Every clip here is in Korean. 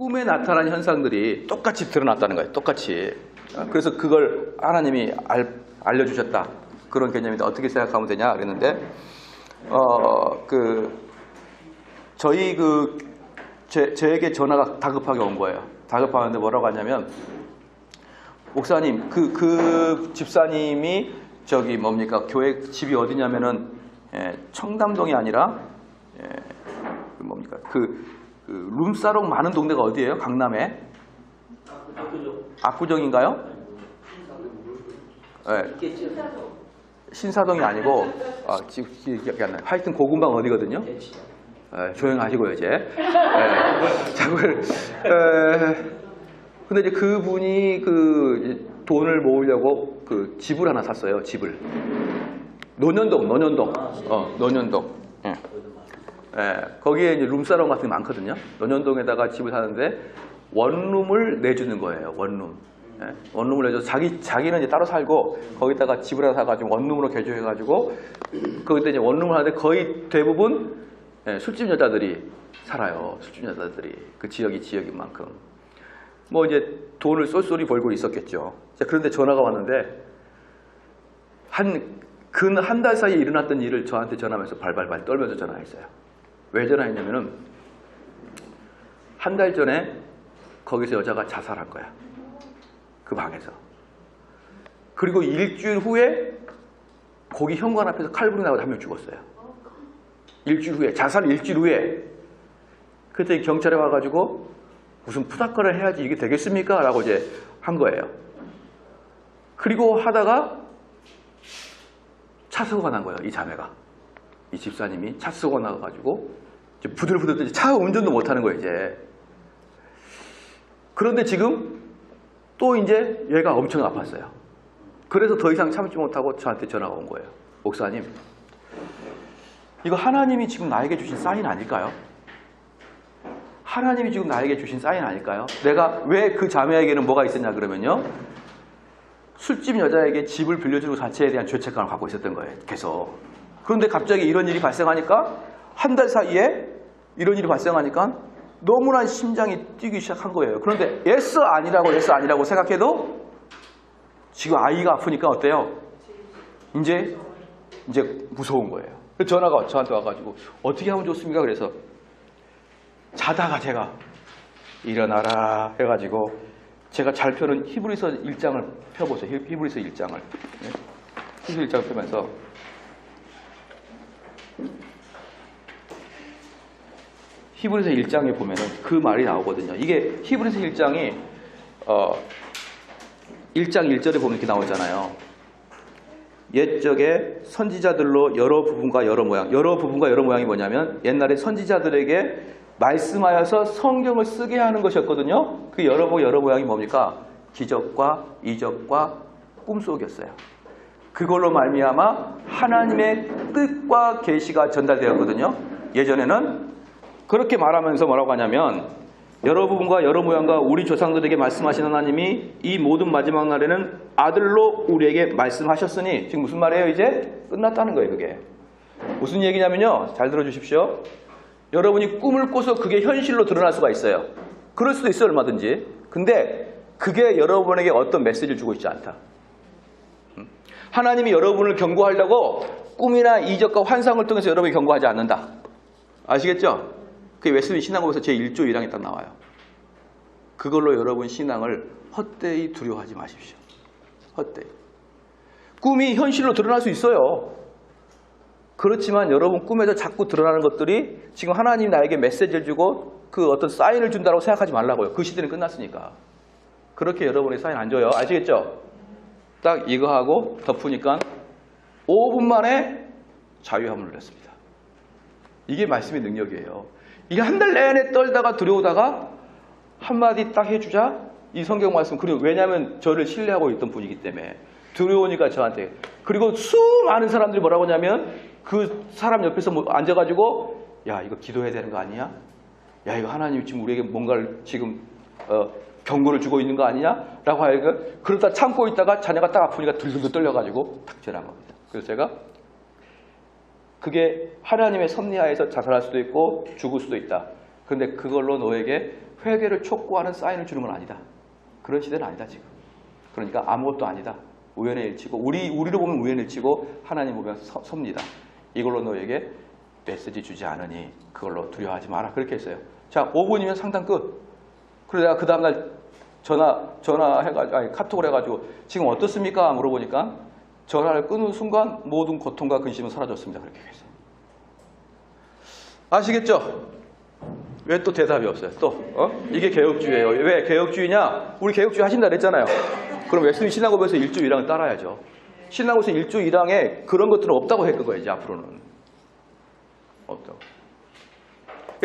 꿈에 나타난 현상들이 똑같이 드러났다는 거예요. 똑같이. 그래서 그걸 하나님이 알려주셨다. 그런 개념인데 어떻게 생각하면 되냐 그랬는데 저에게 전화가 다급하게 온 거예요. 다급하는데 뭐라고 하냐면 목사님 그 집사님이 저기 뭡니까 교회 집이 어디냐면은 청담동이 아니라 뭡니까 룸사롱 많은 동네가 어디예요? 강남에? 압구정인가요? 네. 신사동이 아니고 지금 기억이 안 나요. 하여튼 고군방 어디거든요? 조용하시고요 이제. 근데 이제 그분이 돈을 모으려고 집을 하나 샀어요. 집을. 논현동. 거기에 이제 룸사롱 같은 게 많거든요. 논현동에다가 집을 사는데 원룸을 내주는 거예요. 원룸. 원룸을 내줘서 자기는 이제 따로 살고 거기다가 집을 하나 사가지고 원룸으로 개조해가지고 거기다 이제 원룸을 하는데 거의 대부분 술집 여자들이 살아요. 술집 여자들이 그 지역인 만큼 뭐 이제 돈을 쏠쏠이 벌고 있었겠죠. 그런데 전화가 왔는데 근 한 달 사이에 일어났던 일을 저한테 전화하면서 발발발 떨면서 전화했어요. 왜 전화했냐면은 한 달 전에 거기서 여자가 자살한 거야. 그 방에서. 그리고 일주일 후에 거기 현관 앞에서 칼부림 나고 한 명 죽었어요. 일주일 후에. 자살 일주일 후에. 그때 경찰에 와가지고 무슨 푸닥거를 해야지 이게 되겠습니까? 라고 이제 한 거예요. 그리고 하다가 차 사고가 난 거예요. 이 자매가. 이 집사님이 차 사고가 나가지고 부들부들 차 운전도 못하는 거예요. 이제. 그런데 지금 또 이제 얘가 엄청 아팠어요. 그래서 더 이상 참지 못하고 저한테 전화가 온 거예요. 목사님, 이거 하나님이 지금 나에게 주신 사인 아닐까요? 하나님이 지금 나에게 주신 사인 아닐까요? 내가 왜 그 자매에게는 뭐가 있었냐 그러면요. 술집 여자에게 집을 빌려주는 자체에 대한 죄책감을 갖고 있었던 거예요. 계속. 그런데 갑자기 이런 일이 발생하니까 한 달 사이에 이런 일이 발생하니까 너무나 심장이 뛰기 시작한 거예요. 그런데 예스 아니라고 생각해도 지금 아이가 아프니까 어때요? 이제 무서운 거예요. 전화가 저한테 와가지고 어떻게 하면 좋습니까? 그래서 자다가 제가 일어나라 해가지고 제가 잘 펴는 히브리서 1장을 펴보세요. 히브리서 1장을. 히브리서 1장을 펴면서 히브리서 1장에 보면은 그 말이 나오거든요. 이게 히브리서 1장이 1장 1절에 보면 이렇게 나오잖아요. 옛적에 선지자들로 여러 부분과 여러 모양이 뭐냐면 옛날에 선지자들에게 말씀하여서 성경을 쓰게 하는 것이었거든요. 그 여러 모양이 뭡니까? 기적과 이적과 꿈속이었어요. 그걸로 말미암아 하나님의 뜻과 계시가 전달되었거든요. 예전에는 그렇게 말하면서 뭐라고 하냐면 여러 부분과 여러 모양과 우리 조상들에게 말씀하신 하나님이 이 모든 마지막 날에는 아들로 우리에게 말씀하셨으니 지금 무슨 말이에요? 이제 끝났다는 거예요. 그게 무슨 얘기냐면요. 잘 들어주십시오. 여러분이 꿈을 꿔서 그게 현실로 드러날 수가 있어요. 그럴 수도 있어요. 얼마든지. 근데 그게 여러분에게 어떤 메시지를 주고 있지 않다. 하나님이 여러분을 경고하려고 꿈이나 이적과 환상을 통해서 여러분이 경고하지 않는다. 아시겠죠? 그게 웨슬리 신앙법에서 제1조 1항에 딱 나와요. 그걸로 여러분 신앙을 헛되이 두려워하지 마십시오. 헛되이. 꿈이 현실로 드러날 수 있어요. 그렇지만 여러분 꿈에서 자꾸 드러나는 것들이 지금 하나님이 나에게 메시지를 주고 그 어떤 사인을 준다고 생각하지 말라고요. 그 시대는 끝났으니까. 그렇게 여러분의 사인 안 줘요. 아시겠죠? 딱 이거 하고 덮으니까 5분 만에 자유함을 누렸습니다. 이게 말씀의 능력이에요. 이게 한 달 내내 떨다가 두려우다가 한마디 딱 해주자 이 성경 말씀. 그리고 왜냐하면 저를 신뢰하고 있던 분이기 때문에 두려우니까 저한테. 그리고 수많은 사람들이 뭐라고 하냐면 그 사람 옆에서 앉아가지고 야 이거 기도해야 되는 거 아니야? 야 이거 하나님이 지금 우리에게 뭔가를 지금 경고를 주고 있는 거 아니냐? 라고 하여가 그러다 참고 있다가 자녀가 딱 아프니까 들들들 떨려가지고 탁 전한 겁니다. 그래서 제가 그게 하나님의 섭리하에서 자살할 수도 있고 죽을 수도 있다. 그런데 그걸로 너에게 회개를 촉구하는 사인을 주는 건 아니다. 그런 시대는 아니다 지금. 그러니까 아무것도 아니다. 우연의 일치고 우리로 보면 우연의 일치고 하나님 보면 섭니다. 이걸로 너에게 메시지 주지 않으니 그걸로 두려워하지 마라. 그렇게 했어요. 자, 5분이면 상담 끝. 그래서 내가 그 다음날 전화해가지고 카톡을 해가지고 지금 어떻습니까? 물어보니까 전화를 끊은 순간 모든 고통과 근심은 사라졌습니다. 그렇게 했어요. 아시겠죠? 왜 또 대답이 없어요? 또 이게 개혁주의예요. 왜 개혁주의냐? 우리 개혁주의 하신다 그랬잖아요. 그럼 웨슬리 신앙고백에서 1조 1항을 따라야죠. 신앙고백에서 1조 1항에 그런 것들은 없다고 했던 거예요. 이제 앞으로는. 없다고.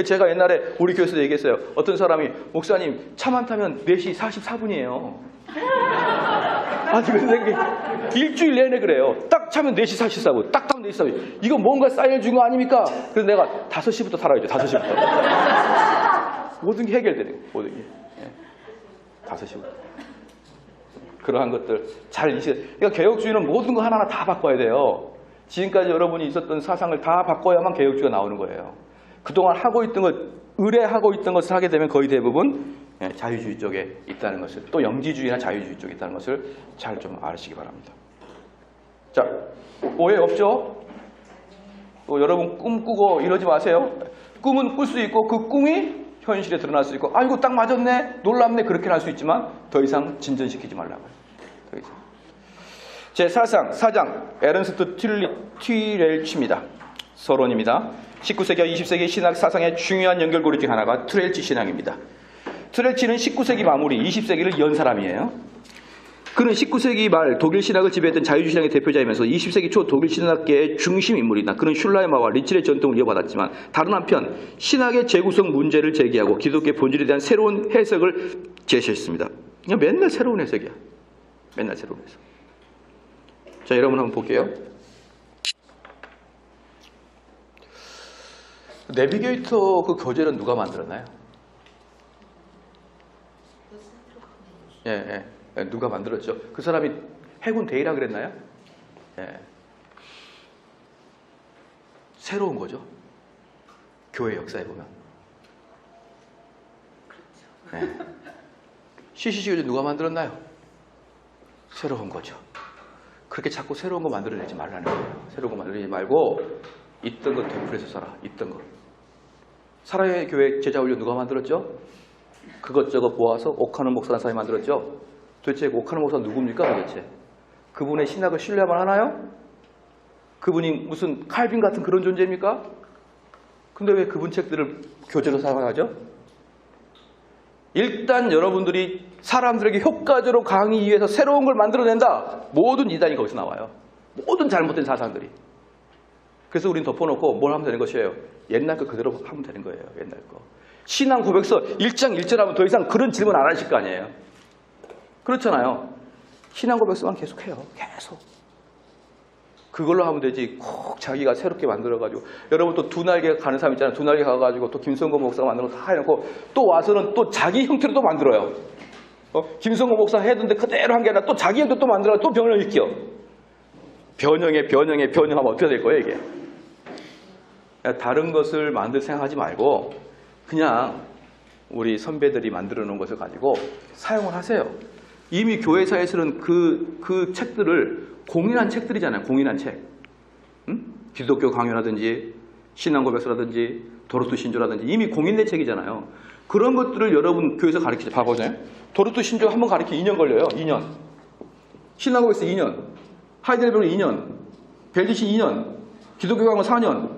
제가 옛날에 우리 교회에서 얘기했어요. 어떤 사람이 목사님 차만 타면 4시 44분이에요. 아니 근데 일주일 내내 그래요. 딱 차면 4시 44분. 딱 타면 4시 44분. 이거 뭔가 사인을 준 거 아닙니까? 그래서 내가 5시부터 살아야죠. 5시부터. 모든 게 해결되는 거예요. 모든 게. 5시부터. 그러한 것들 잘 인식. 그러니까 개혁주의는 모든 거 하나하나 다 바꿔야 돼요. 지금까지 여러분이 있었던 사상을 다 바꿔야만 개혁주의가 나오는 거예요. 그동안 하고 있던 것, 의뢰하고 있던 것을 하게 되면 거의 대부분 자유주의 쪽에 있다는 것을, 또 영지주의나 자유주의 쪽에 있다는 것을 잘 좀 아시기 바랍니다. 자, 오해 없죠? 또 여러분 꿈꾸고 이러지 마세요. 꿈은 꿀 수 있고 그 꿈이 현실에 드러날 수 있고 아이고 딱 맞았네, 놀랍네, 그렇게 할 수 있지만 더 이상 진전시키지 말라고요. 더 이상. 제4장 4장 에른스트 튀렐치입니다. 서론입니다. 19세기와 20세기 신학 사상의 중요한 연결고리 중 하나가 트렐치 신앙입니다. 트렐치는 19세기 마무리 20세기를 연 사람이에요. 그는 19세기 말 독일 신학을 지배했던 자유주의 신학의 대표자이면서 20세기 초 독일 신학계의 중심 인물이다. 그는 슐라이머와 리첼의 전통을 이어받았지만 다른 한편 신학의 재구성 문제를 제기하고 기독교의 본질에 대한 새로운 해석을 제시했습니다. 그냥 맨날 새로운 해석이야. 맨날 새로운 해석. 자, 여러분 한번 볼게요. 내비게이터 그 교재는 누가 만들었나요? 예. 누가 만들었죠? 그 사람이 해군 대위라 그랬나요? 예. 새로운 거죠. 교회 역사에 보면. 예. CCC 교재 누가 만들었나요? 새로운 거죠. 그렇게 자꾸 새로운 거 만들어내지 말라는 거예요. 새로운 거 만들어내지 말고 있던 거 되풀이해서 살아. 있던 거. 사랑의 교회 제자훈련 누가 만들었죠? 그것저것 모아서 오카노 목사라는 사람이 만들었죠. 도대체 오카노 목사는 누굽니까 도대체? 그분의 신학을 신뢰할 하나요? 그분이 무슨 칼빈 같은 그런 존재입니까? 근데 왜 그분 책들을 교재로 사용하죠? 일단 여러분들이 사람들에게 효과적으로 강의하기 위해서 새로운 걸 만들어낸다. 모든 이단이 거기서 나와요. 모든 잘못된 사상들이. 그래서 우리는 덮어놓고 뭘 하면 되는 것이에요? 옛날 거 그대로 하면 되는 거예요. 옛날 거. 신앙 고백서 1장 1절 하면 더 이상 그런 질문 안 하실 거 아니에요. 그렇잖아요. 신앙 고백서만 계속해요. 계속. 그걸로 하면 되지. 꼭 자기가 새롭게 만들어가지고. 여러분 또 두 날개 가는 사람 있잖아요. 두 날개 가가지고 또 김성곤 목사가 만들고 다 해놓고 또 와서는 또 자기 형태로 또 만들어요. 김성곤 목사 해던데 그대로 한 게 아니라 또 자기 형태로 또 만들어 또 변형을 일으켜. 변형하면 어떻게 될 거예요 이게? 다른 것을 만들 생각하지 말고 그냥 우리 선배들이 만들어 놓은 것을 가지고 사용을 하세요. 이미 교회사에서는 그 책들을 공인한 책들이잖아요. 공인한 책. 응? 기독교 강요라든지 신앙고백서라든지 도르트 신조라든지 이미 공인된 책이잖아요. 그런 것들을 여러분 교회에서 가르치죠. 봐보세요. 도르트 신조 한번 가르치기 2년 걸려요. 2년. 신앙고백서 2년. 하이델베르 2년. 벨리시 2년. 기독교 강요 4년.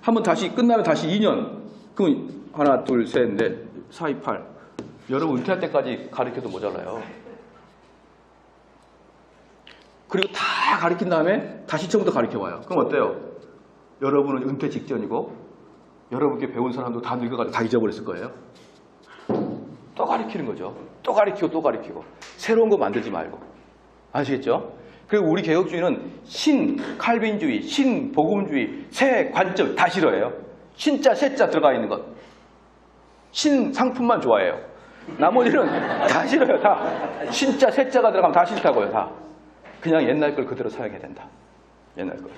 한번 다시 끝나면 다시 2년. 그럼 하나, 둘, 셋, 넷, 4, 2, 8. 여러분 은퇴할 때까지 가르쳐도 모자라요. 그리고 다 가르친 다음에 다시 처음부터 가르쳐봐요. 그럼 어때요? 여러분은 은퇴 직전이고 여러분께 배운 사람도 다 늙어가지고 다 잊어버렸을 거예요. 또 가르치는 거죠. 또 가르치고 또 가르치고. 새로운 거 만들지 말고. 아시겠죠? 그리고 우리 개혁주의는 신칼빈주의, 신복음주의, 새 관점 다 싫어해요. 신자, 새자 들어가 있는 것. 신상품만 좋아해요. 나머지는 다 싫어요. 다. 신자, 새자가 들어가면 다 싫다고요. 다. 그냥 옛날 걸 그대로 사용해야 된다. 옛날 걸.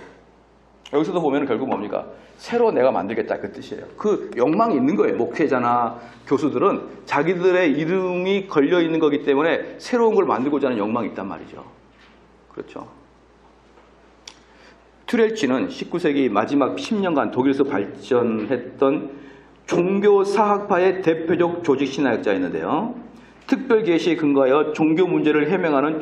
여기서도 보면 결국 뭡니까? 새로 내가 만들겠다 그 뜻이에요. 그 욕망이 있는 거예요. 목회자나 교수들은 자기들의 이름이 걸려 있는 거기 때문에 새로운 걸 만들고자 하는 욕망이 있단 말이죠. 그렇죠. 튜렐치는 19세기 마지막 10년간 독일에서 발전했던 종교사학파의 대표적 조직신학자였는데요. 특별 계시에 근거하여 종교 문제를 해명하는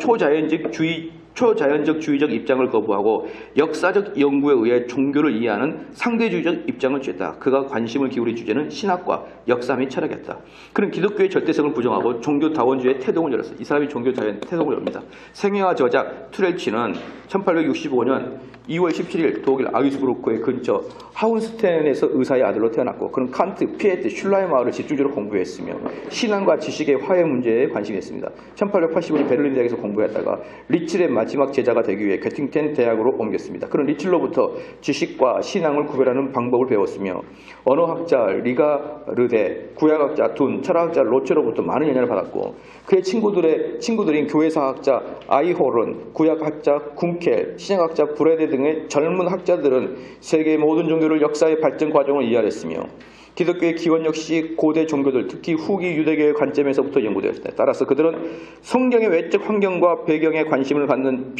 초자연적주의적 입장을 거부하고 역사적 연구에 의해 종교를 이해하는 상대주의적 입장을 취했다. 그가 관심을 기울인 주제는 신학과 역사 및 철학이었다. 그는 기독교의 절대성을 부정하고 종교다원주의의 태동을 열었어. 이 사람이 종교다원 태동을 열입니다. 생애와 저작 튜렐치는 1865년 2월 17일 독일 아우스부르크의 근처 하운스텐에서 의사의 아들로 태어났고 그는 칸트, 피에트, 슐라이마어를 집중적으로 공부했으며 신앙과 지식의 화해 문제에 관심이 있습니다. 1885년 베를린 대학에서 공부했다가 리첼의 마지막 제자가 되기 위해 göttingen 대학으로 옮겼습니다. 그는 리첼로부터 지식과 신앙을 구별하는 방법을 배웠으며 언어학자 리가르데, 구약학자 둔, 철학학자 로체로부터 많은 영향을 받았고 그의 친구들인 교회사학자 아이호른, 구약학자 쿰켈, 신약학자 브레데 등의 젊은 학자들은 세계의 모든 종교를 역사의 발전 과정을 이해했으며 기독교의 기원 역시 고대 종교들, 특히 후기 유대교의 관점에서부터 연구되었다. 따라서 그들은 성경의 외적 환경과 배경에 관심을 갖는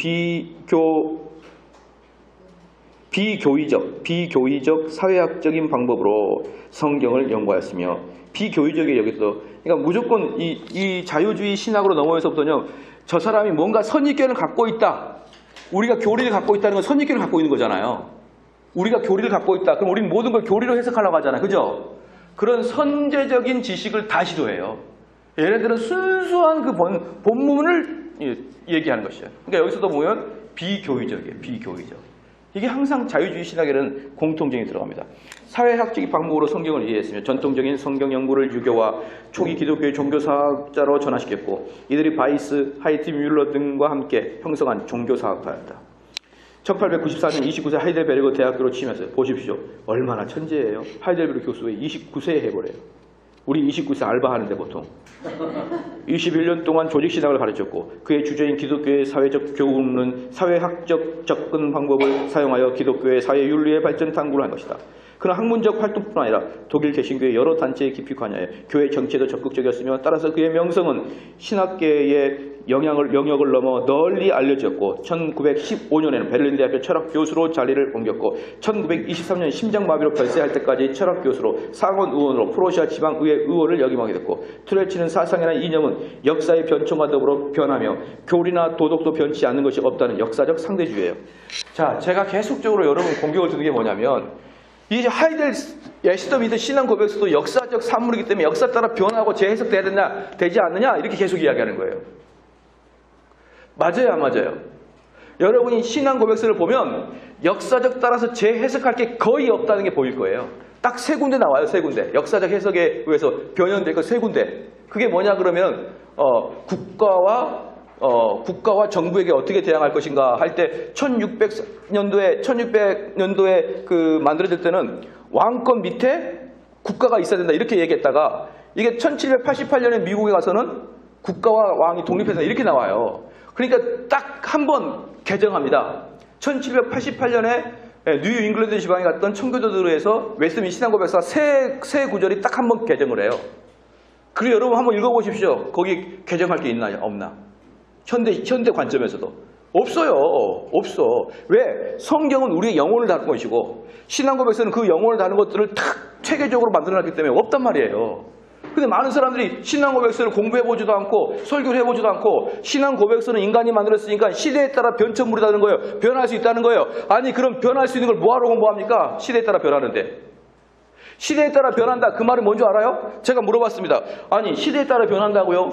비교의적 사회학적인 방법으로 성경을 연구하였으며 비교의적이 여기서 그러니까 무조건 이 자유주의 신학으로 넘어에서부터는요. 저 사람이 뭔가 선입견을 갖고 있다. 우리가 교리를 갖고 있다는 건 선입견을 갖고 있는 거잖아요. 우리가 교리를 갖고 있다. 그럼 우리는 모든 걸 교리로 해석하려고 하잖아요. 그죠? 그런 선제적인 지식을 다 시도해요. 얘네들은 순수한 그 본문을 얘기하는 것이에요. 그러니까 여기서도 보면 비교의적이에요. 비교의적. 이게 항상 자유주의 신학에는 공통점이 들어갑니다. 사회학적인 방법으로 성경을 이해했으며 전통적인 성경 연구를 유교와 초기 기독교의 종교사학자로 전환시켰고 이들이 바이스, 하이트 뮬러 등과 함께 형성한 종교사학파였다. 1894년 29세 하이델베르그 대학교로 취임했어요. 보십시오. 얼마나 천재예요. 하이델베르그 교수에 29세에 해보래요. 우리 29세 알바하는데 보통. 21년 동안 조직신학을 가르쳤고 그의 주제인 기독교의 사회적 교훈은 사회학적 접근 방법을 사용하여 기독교의 사회윤리의 발전 탐구를 한 것이다. 그는 학문적 활동뿐 아니라 독일 개신교의 여러 단체에 깊이 관여해 교회 정치에도 적극적이었으며 따라서 그의 명성은 신학계의 영역을 넘어 널리 알려졌고 1915년에는 베를린 대학교 철학 교수로 자리를 옮겼고 1923년 심장마비로 별세할 때까지 철학 교수로 상원 의원으로 프로시아 지방의회 의원을 역임하게 됐고 튜렐치는 사상이나 이념은 역사의 변천과 더불어 변하며 교리나 도덕도 변치 않는 것이 없다는 역사적 상대주의예요. 자, 제가 계속적으로 여러분 공격을 드는 게 뭐냐면 이 하이델 예시더미드 신앙 고백서도 역사적 산물이기 때문에 역사 따라 변하고 재해석돼야 되냐 되지 않느냐 이렇게 계속 이야기하는 거예요. 맞아요, 안 맞아요? 여러분이 신앙 고백서를 보면 역사적 따라서 재해석할 게 거의 없다는 게 보일 거예요. 딱 세 군데 나와요, 세 군데. 역사적 해석에 의해서 변형될 거 세 군데. 그게 뭐냐 그러면 국가와 정부에게 어떻게 대항할 것인가 할 때 1600년도에 그 만들어질 때는 왕권 밑에 국가가 있어야 된다 이렇게 얘기했다가 이게 1788년에 미국에 가서는 국가와 왕이 독립해서 이렇게 나와요. 그러니까 딱 한 번 개정합니다. 1788년에 뉴 잉글랜드 지방에 갔던 청교도들에 의해서 웨스트민스터 신앙고백서 새 구절이 딱 한 번 개정을 해요. 그리고 여러분 한번 읽어보십시오. 거기 개정할 게 있나 없나. 현대 관점에서도 없어요. 없어. 왜? 성경은 우리의 영혼을 다룬 것이고 신앙고백서는 그 영혼을 다룬 것들을 탁 체계적으로 만들어놨기 때문에 없단 말이에요. 근데 많은 사람들이 신앙고백서를 공부해보지도 않고 설교를 해보지도 않고 신앙고백서는 인간이 만들었으니까 시대에 따라 변천물이라는 거예요. 변할 수 있다는 거예요. 아니 그럼 변할 수 있는 걸 뭐하러 공부합니까? 시대에 따라 변하는데. 시대에 따라 변한다. 그 말은 뭔지 알아요? 제가 물어봤습니다. 아니 시대에 따라 변한다고요?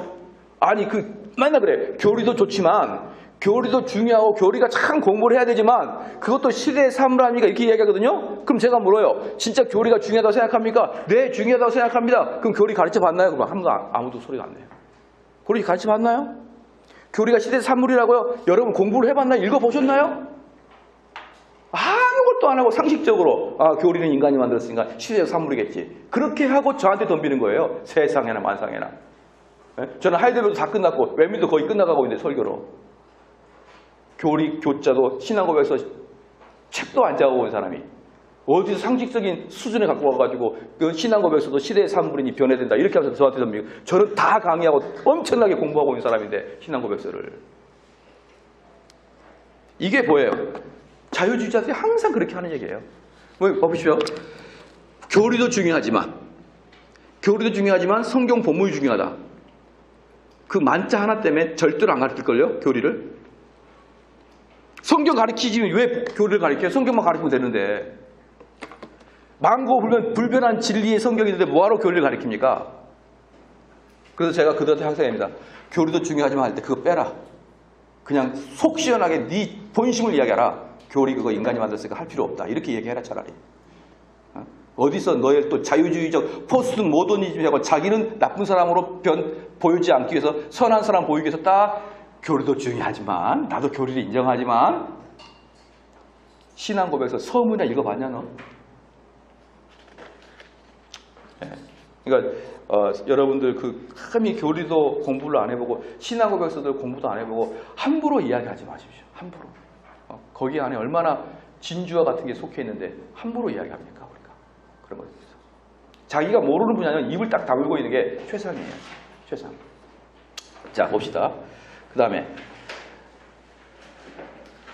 아니 맨날 그래. 교리도 좋지만 교리도 중요하고 교리가 참 공부를 해야 되지만 그것도 시대의 사물아닙니까? 이렇게 이야기하거든요. 그럼 제가 물어요. 진짜 교리가 중요하다고 생각합니까? 네, 중요하다고 생각합니다. 그럼 교리 가르쳐 봤나요? 그럼 아무도 소리가 안 내요. 교리 가르쳐 봤나요? 교리가 시대의 산물이라고요? 여러분 공부를 해봤나요? 읽어보셨나요? 아무것도 안 하고 상식적으로 교리는 인간이 만들었으니까 시대의 산물이겠지. 그렇게 하고 저한테 덤비는 거예요. 세상에나 만상에나. 저는 하이델베르도 다 끝났고 웨민도 거의 끝나가고 있는데 설교로. 교리, 교자도 신앙고백서 책도 안 작업온 사람이 어디서 상식적인 수준에 갖고 와가지고 그 신앙 고백서도 시대의 산물이니 변해된다 이렇게 하면서 저한테 덤비고 저는 다 강의하고 엄청나게 공부하고 있는 사람인데 신앙 고백서를 이게 뭐예요? 자유주의자들이 항상 그렇게 하는 얘기예요. 보십시오. 교리도 중요하지만 성경 본문이 중요하다. 그 만자 하나 때문에 절대로 안 가르칠걸요? 교리를. 성경 가르치지 왜 교리를 가르쳐요? 성경만 가르치면 되는데. 망고 불변한 진리의 성경인데 뭐하러 교리를 가르칩니까? 그래서 제가 그들한테 항상 합니다. 교리도 중요하지만 할 때 그거 빼라. 그냥 속 시원하게 네 본심을 이야기하라. 교리 그거 인간이 만들었으니까 할 필요 없다. 이렇게 얘기해라 차라리. 어디서 너의 또 자유주의적 포스트 모더니즘이라고 자기는 나쁜 사람으로 보이지 않기 위해서 선한 사람 보이기 위해서 딱 교리도 중요하지만 나도 교리를 인정하지만 신앙 고백서 서문이나 읽어봤냐 너? 그러니까 여러분들 그 감히 교리도 공부를 안 해보고 신앙 고백서들 공부도 안 해보고 함부로 이야기하지 마십시오. 함부로. 거기 안에 얼마나 진주와 같은 게 속해 있는데 함부로 이야기합니까 우리가? 그런 거죠. 자기가 모르는 분야는 입을 딱 다물고 있는 게 최상이에요. 최상. 자 봅시다. 그 다음에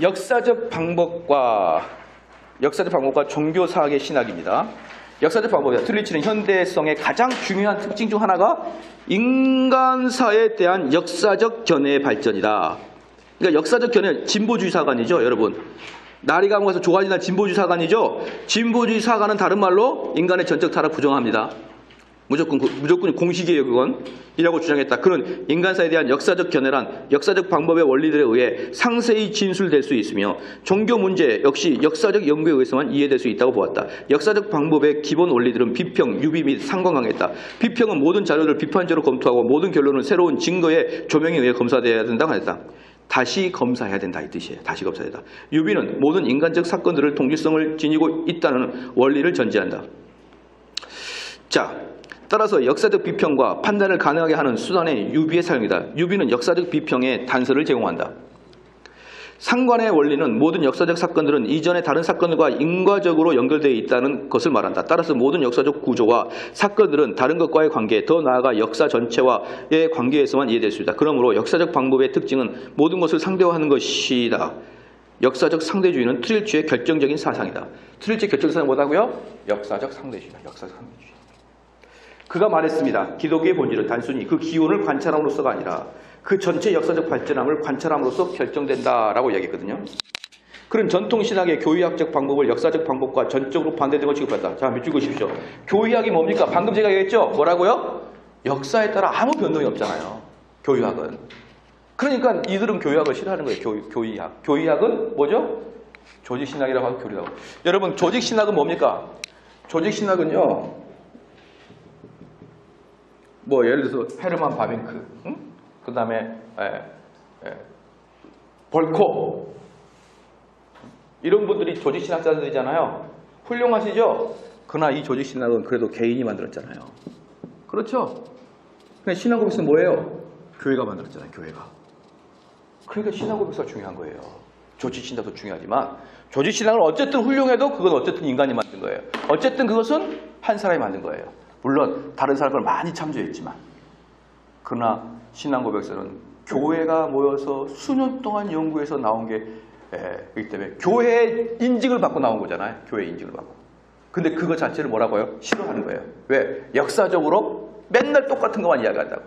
역사적 방법과 종교사학의 신학입니다. 역사적 방법이다. 틀리치는 현대성의 가장 중요한 특징 중 하나가 인간사에 대한 역사적 견해의 발전이다. 그러니까 역사적 견해, 진보주의 사관이죠, 여러분. 나리 감옥에서 조가지 날 진보주의 사관이죠. 진보주의 사관은 다른 말로 인간의 전적 타락 부정합니다. 무조건 공식이에요, 그건. 이라고 주장했다. 그런 인간사에 대한 역사적 견해란 역사적 방법의 원리들에 의해 상세히 진술될 수 있으며 종교 문제 역시 역사적 연구에 의해서만 이해될 수 있다고 보았다. 역사적 방법의 기본 원리들은 비평, 유비 및 상관관계다. 비평은 모든 자료를 비판적으로 검토하고 모든 결론은 새로운 증거의 조명에 의해 검사되어야 된다고 했다. 다시 검사해야 된다 이 뜻이에요. 다시 검사해야 된다. 유비는 모든 인간적 사건들을 동질성을 지니고 있다는 원리를 전제한다. 자, 따라서 역사적 비평과 판단을 가능하게 하는 수단의 유비의 사용이다. 유비는 역사적 비평의 단서를 제공한다. 상관의 원리는 모든 역사적 사건들은 이전의 다른 사건들과 인과적으로 연결되어 있다는 것을 말한다. 따라서 모든 역사적 구조와 사건들은 다른 것과의 관계, 더 나아가 역사 전체와의 관계에서만 이해될 수 있다. 그러므로 역사적 방법의 특징은 모든 것을 상대화하는 것이다. 역사적 상대주의는 트릴치의 결정적인 사상이다. 트릴치의 결정적인 사상은 뭐라고요? 역사적 상대주의다. 역사적 상대주의. 그가 말했습니다. 기독교의 본질은 단순히 그 기원을 관찰함으로써가 아니라 그 전체 역사적 발전함을 관찰함으로써 결정된다라고 이야기했거든요. 그런 전통신학의 교의학적 방법을 역사적 방법과 전적으로 반대된 것을 취급했다. 자, 밑줄 그으십시오. 교의학이 뭡니까? 방금 제가 얘기했죠? 뭐라고요? 역사에 따라 아무 변동이 없잖아요. 교의학은. 그러니까 이들은 교의학을 싫어하는 거예요. 교의학. 교의학은 뭐죠? 조직신학이라고 하고 교리라고. 여러분, 조직신학은 뭡니까? 조직신학은요. 뭐 예를 들어서 헤르만 바빙크, 응? 그 다음에 볼코 이런 분들이 조직신학자들이잖아요. 훌륭하시죠? 그러나 이 조직신학은 그래도 개인이 만들었잖아요. 그렇죠? 그냥 신학고백서는 뭐예요? 교회가 만들었잖아요. 교회가. 그러니까 신학고백서가 중요한 거예요. 조직신학도 중요하지만 조직신학은 어쨌든 훌륭해도 그건 어쨌든 인간이 만든 거예요. 어쨌든 그것은 한 사람이 만든 거예요. 물론 다른 사람을 많이 참조했지만 그러나 신앙고백서는 교회가 모여서 수년 동안 연구해서 나온 게 그렇기 때문에 교회의 인증을 받고 나온 거잖아요. 교회의 인증을 받고. 근데 그거 자체를 뭐라고요? 싫어하는 거예요. 왜? 역사적으로 맨날 똑같은 것만 이야기한다고.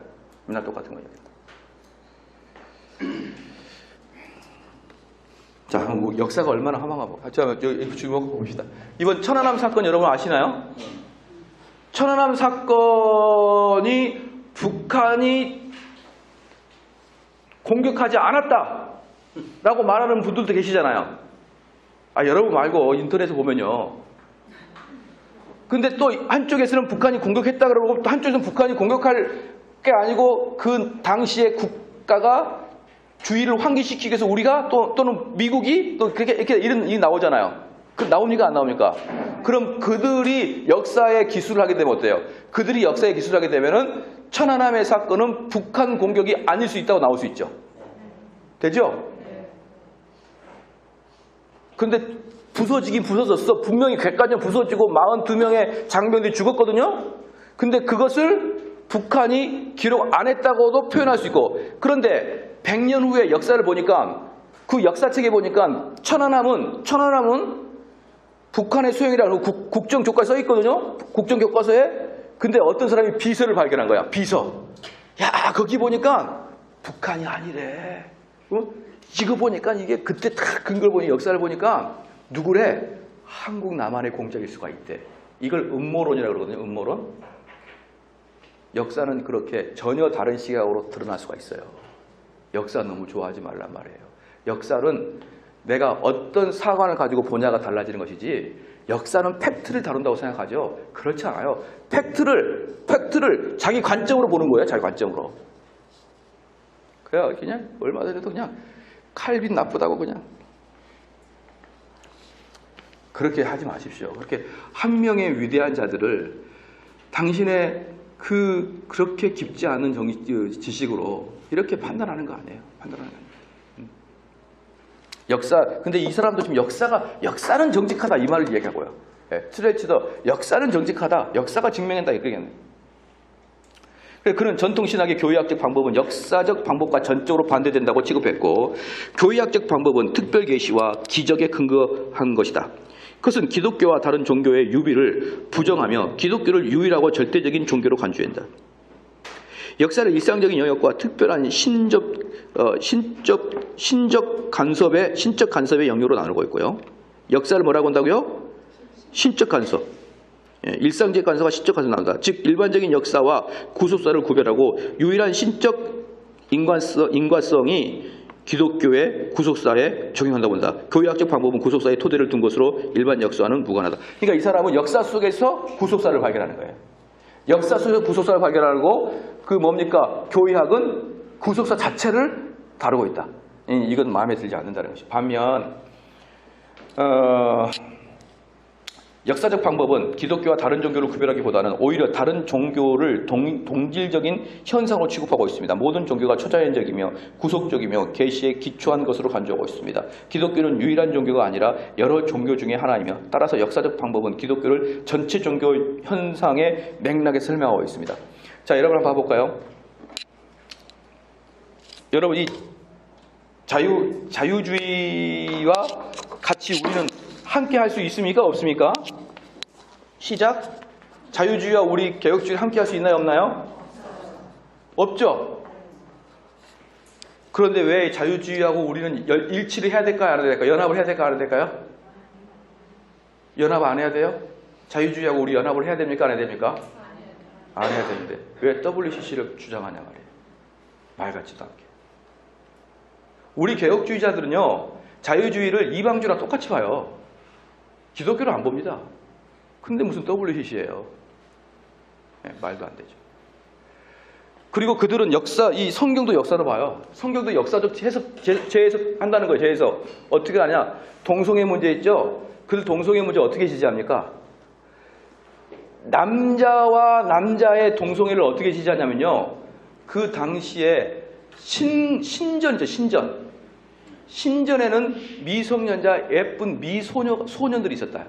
맨날 똑같은 거 이야기한다고. 자, 뭐 역사가 얼마나 허망하고. 자, 여기 주목 봅시다. 이번 천안함 사건 여러분 아시나요? 천안함 사건이 북한이 공격하지 않았다라고 말하는 분들도 계시잖아요. 아, 여러분 말고 인터넷에 보면요. 근데 또 한쪽에서는 북한이 공격했다 그러고 또 한쪽에서는 북한이 공격할 게 아니고 그 당시에 국가가 주의를 환기시키기 위해서 우리가 또는 미국이 또 그렇게 이렇게 이런 일이 나오잖아요. 그 나옵니까 안 나옵니까? 그럼 그들이 역사의 기술을 하게 되면 어때요? 그들이 역사의 기술을 하게 되면은 천안함의 사건은 북한 공격이 아닐 수 있다고 나올 수 있죠. 되죠? 근데 부서지긴 부서졌어. 분명히 객관전 부서지고 42명의 장병들이 죽었거든요. 근데 그것을 북한이 기록 안 했다고도 표현할 수 있고, 그런데 100년 후에 역사를 보니까 그 역사책에 보니까 천안함은 북한의 소행이라고 국정교과서에 써 있거든요. 국정교과서에. 근데 어떤 사람이 비서를 발견한 거야. 비서. 야, 거기 보니까 북한이 아니래. 이거 보니까 이게 그때 딱 근거를 보니 역사를 보니까 누구래? 한국 남한의 공작일 수가 있대. 이걸 음모론이라고 그러거든요. 음모론. 역사는 그렇게 전혀 다른 시각으로 드러날 수가 있어요. 역사 너무 좋아하지 말란 말이에요. 역사는 내가 어떤 사관을 가지고 보냐가 달라지는 것이지, 역사는 팩트를 다룬다고 생각하죠. 그렇지 않아요. 팩트를 자기 관점으로 보는 거예요. 자기 관점으로. 그냥 얼마 전에도 그냥 칼빈 나쁘다고 그냥. 그렇게 하지 마십시오. 그렇게 한 명의 위대한 자들을 당신의 그렇게 깊지 않은 지식으로 이렇게 판단하는 거 아니에요. 판단하는 거 아니에요. 근데 이 사람도 지금 역사는 정직하다 이 말을 이야기하고요. 스트레치더 역사는 정직하다. 역사가 증명한다 이거겠네. 그는 전통신학의 교회학적 방법은 역사적 방법과 전적으로 반대된다고 취급했고, 교회학적 방법은 특별 계시와 기적에 근거한 것이다. 그것은 기독교와 다른 종교의 유비를 부정하며 기독교를 유일하고 절대적인 종교로 간주한다. 역사를 일상적인 영역과 특별한 신적 간섭의 영역으로 나누고 있고요. 역사를 뭐라고 한다고요? 신적 간섭. 일상적 간섭과 신적 간섭을 나눈다. 즉 일반적인 역사와 구속사를 구별하고 유일한 신적 인과성이 기독교의 구속사에 적용한다고 한다. 교회학적 방법은 구속사의 토대를 둔 것으로 일반 역사와는 무관하다. 그러니까 이 사람은 역사 속에서 구속사를 발견하는 거예요. 역사 속에서 구속사를 발견하고, 그 뭡니까? 교회학은 구속사 자체를 다루고 있다. 이건 마음에 들지 않는다는 것이. 반면 역사적 방법은 기독교와 다른 종교를 구별하기보다는 오히려 다른 종교를 동질적인 현상으로 취급하고 있습니다. 모든 종교가 초자연적이며 구속적이며 계시에 기초한 것으로 간주하고 있습니다. 기독교는 유일한 종교가 아니라 여러 종교 중에 하나이며, 따라서 역사적 방법은 기독교를 전체 종교 현상의 맥락에 설명하고 있습니다. 자, 여러분 한번 봐볼까요? 여러분, 이 자유주의와 같이 우리는 함께 할 수 있습니까? 없습니까? 시작. 자유주의와 우리 개혁주의 함께 할 수 있나요? 없나요? 없죠? 그런데 왜 자유주의하고 우리는 일치를 해야 될까요? 안 해야 될까요? 연합을 해야 될까요? 안 해야 될까요? 연합 안 해야 돼요? 자유주의하고 우리 연합을 해야 됩니까? 안 해야 됩니까? 안 해야 되는데 왜 WCC를 주장하냐 말이에요. 말 같지도 않게. 우리 개혁주의자들은요, 자유주의를 이방주랑 똑같이 봐요. 기독교를 안 봅니다. 근데 무슨 WCC예요? 네, 말도 안 되죠. 그리고 그들은 이 성경도 역사로 봐요. 성경도 역사적 재해석한다는 거예요. 재해석. 어떻게 하냐? 동성애 문제 있죠? 그들 동성애 문제 어떻게 지지합니까? 남자와 남자의 동성애를 어떻게 지지하냐면요, 그 당시에 신전이죠. 신전에는 미성년자 예쁜 소년들이 있었다.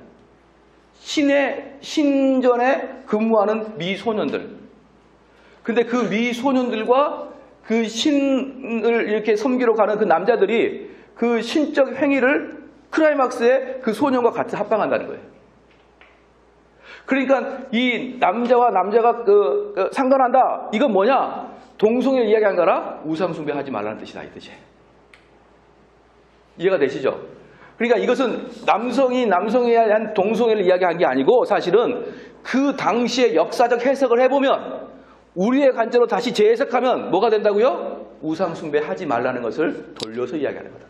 신전에 근무하는 미소년들. 근데 그 미소년들과 그 신을 이렇게 섬기러 가는 그 남자들이 그 신적 행위를 클라이막스에 그 소년과 같이 합방한다는 거예요. 그러니까 이 남자와 남자가 상관한다. 이건 뭐냐? 동성애를 이야기한 거라 우상숭배하지 말라는 뜻이다. 이 뜻이. 이해가 되시죠? 그러니까 이것은 남성이 남성에 대한 동성애를 이야기한 게 아니고, 사실은 그 당시의 역사적 해석을 해보면, 우리의 관점으로 다시 재해석하면 뭐가 된다고요? 우상숭배하지 말라는 것을 돌려서 이야기하는 거다.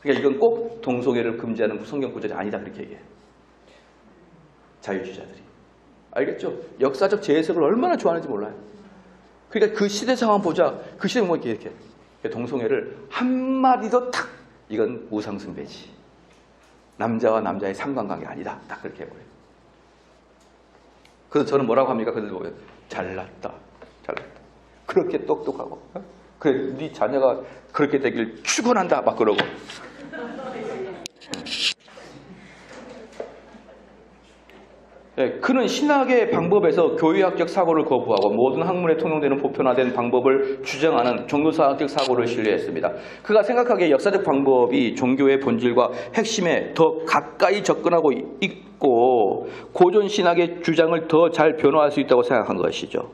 그러니까 이건 꼭 동성애를 금지하는 성경 구절이 아니다, 그렇게 얘기해요. 자유주의자들이. 알겠죠? 역사적 재해석을 얼마나 좋아하는지 몰라요. 그러니까 그 시대 상황 보자. 그 시대 뭐 이렇게 동성애를 한마디도 탁, 이건 우상숭배지. 남자와 남자의 상관관계 아니다. 딱 그렇게 해버려요. 그래서 저는 뭐라고 합니까? 그들 보면 잘났다. 그렇게 똑똑하고. 그래, 네 자녀가 그렇게 되길 축원한다. 막 그러고. 그는 신학의 방법에서 교리학적 사고를 거부하고 모든 학문에 통용되는 보편화된 방법을 주장하는 종교사학적 사고를 신뢰했습니다. 그가 생각하기에 역사적 방법이 종교의 본질과 핵심에 더 가까이 접근하고 있고 고전 신학의 주장을 더 잘 변화할 수 있다고 생각한 것이죠.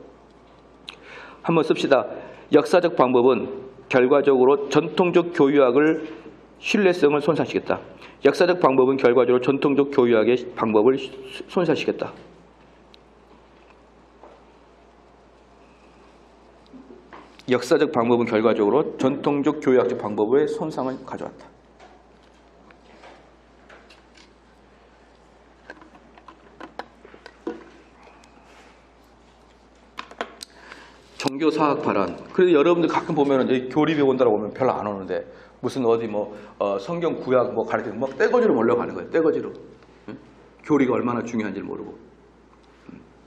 한번 씁시다. 역사적 방법은 결과적으로 전통적 교유학을 신뢰성을 손상시켰다. 역사적 방법은 결과적으로 전통적 교유학의 방법을 손상시켰다. 역사적 방법은 결과적으로 전통적 교유학적 방법의 손상을 가져왔다. 종교사학 발언. 그래서 여러분들 가끔 보면은 교리배 온다고 보면 별로 안 오는데 무슨 어디 성경 구약 가르치는 떼거지로 몰려가는 거예요. 떼거지로. 응? 교리가 얼마나 중요한지를 모르고.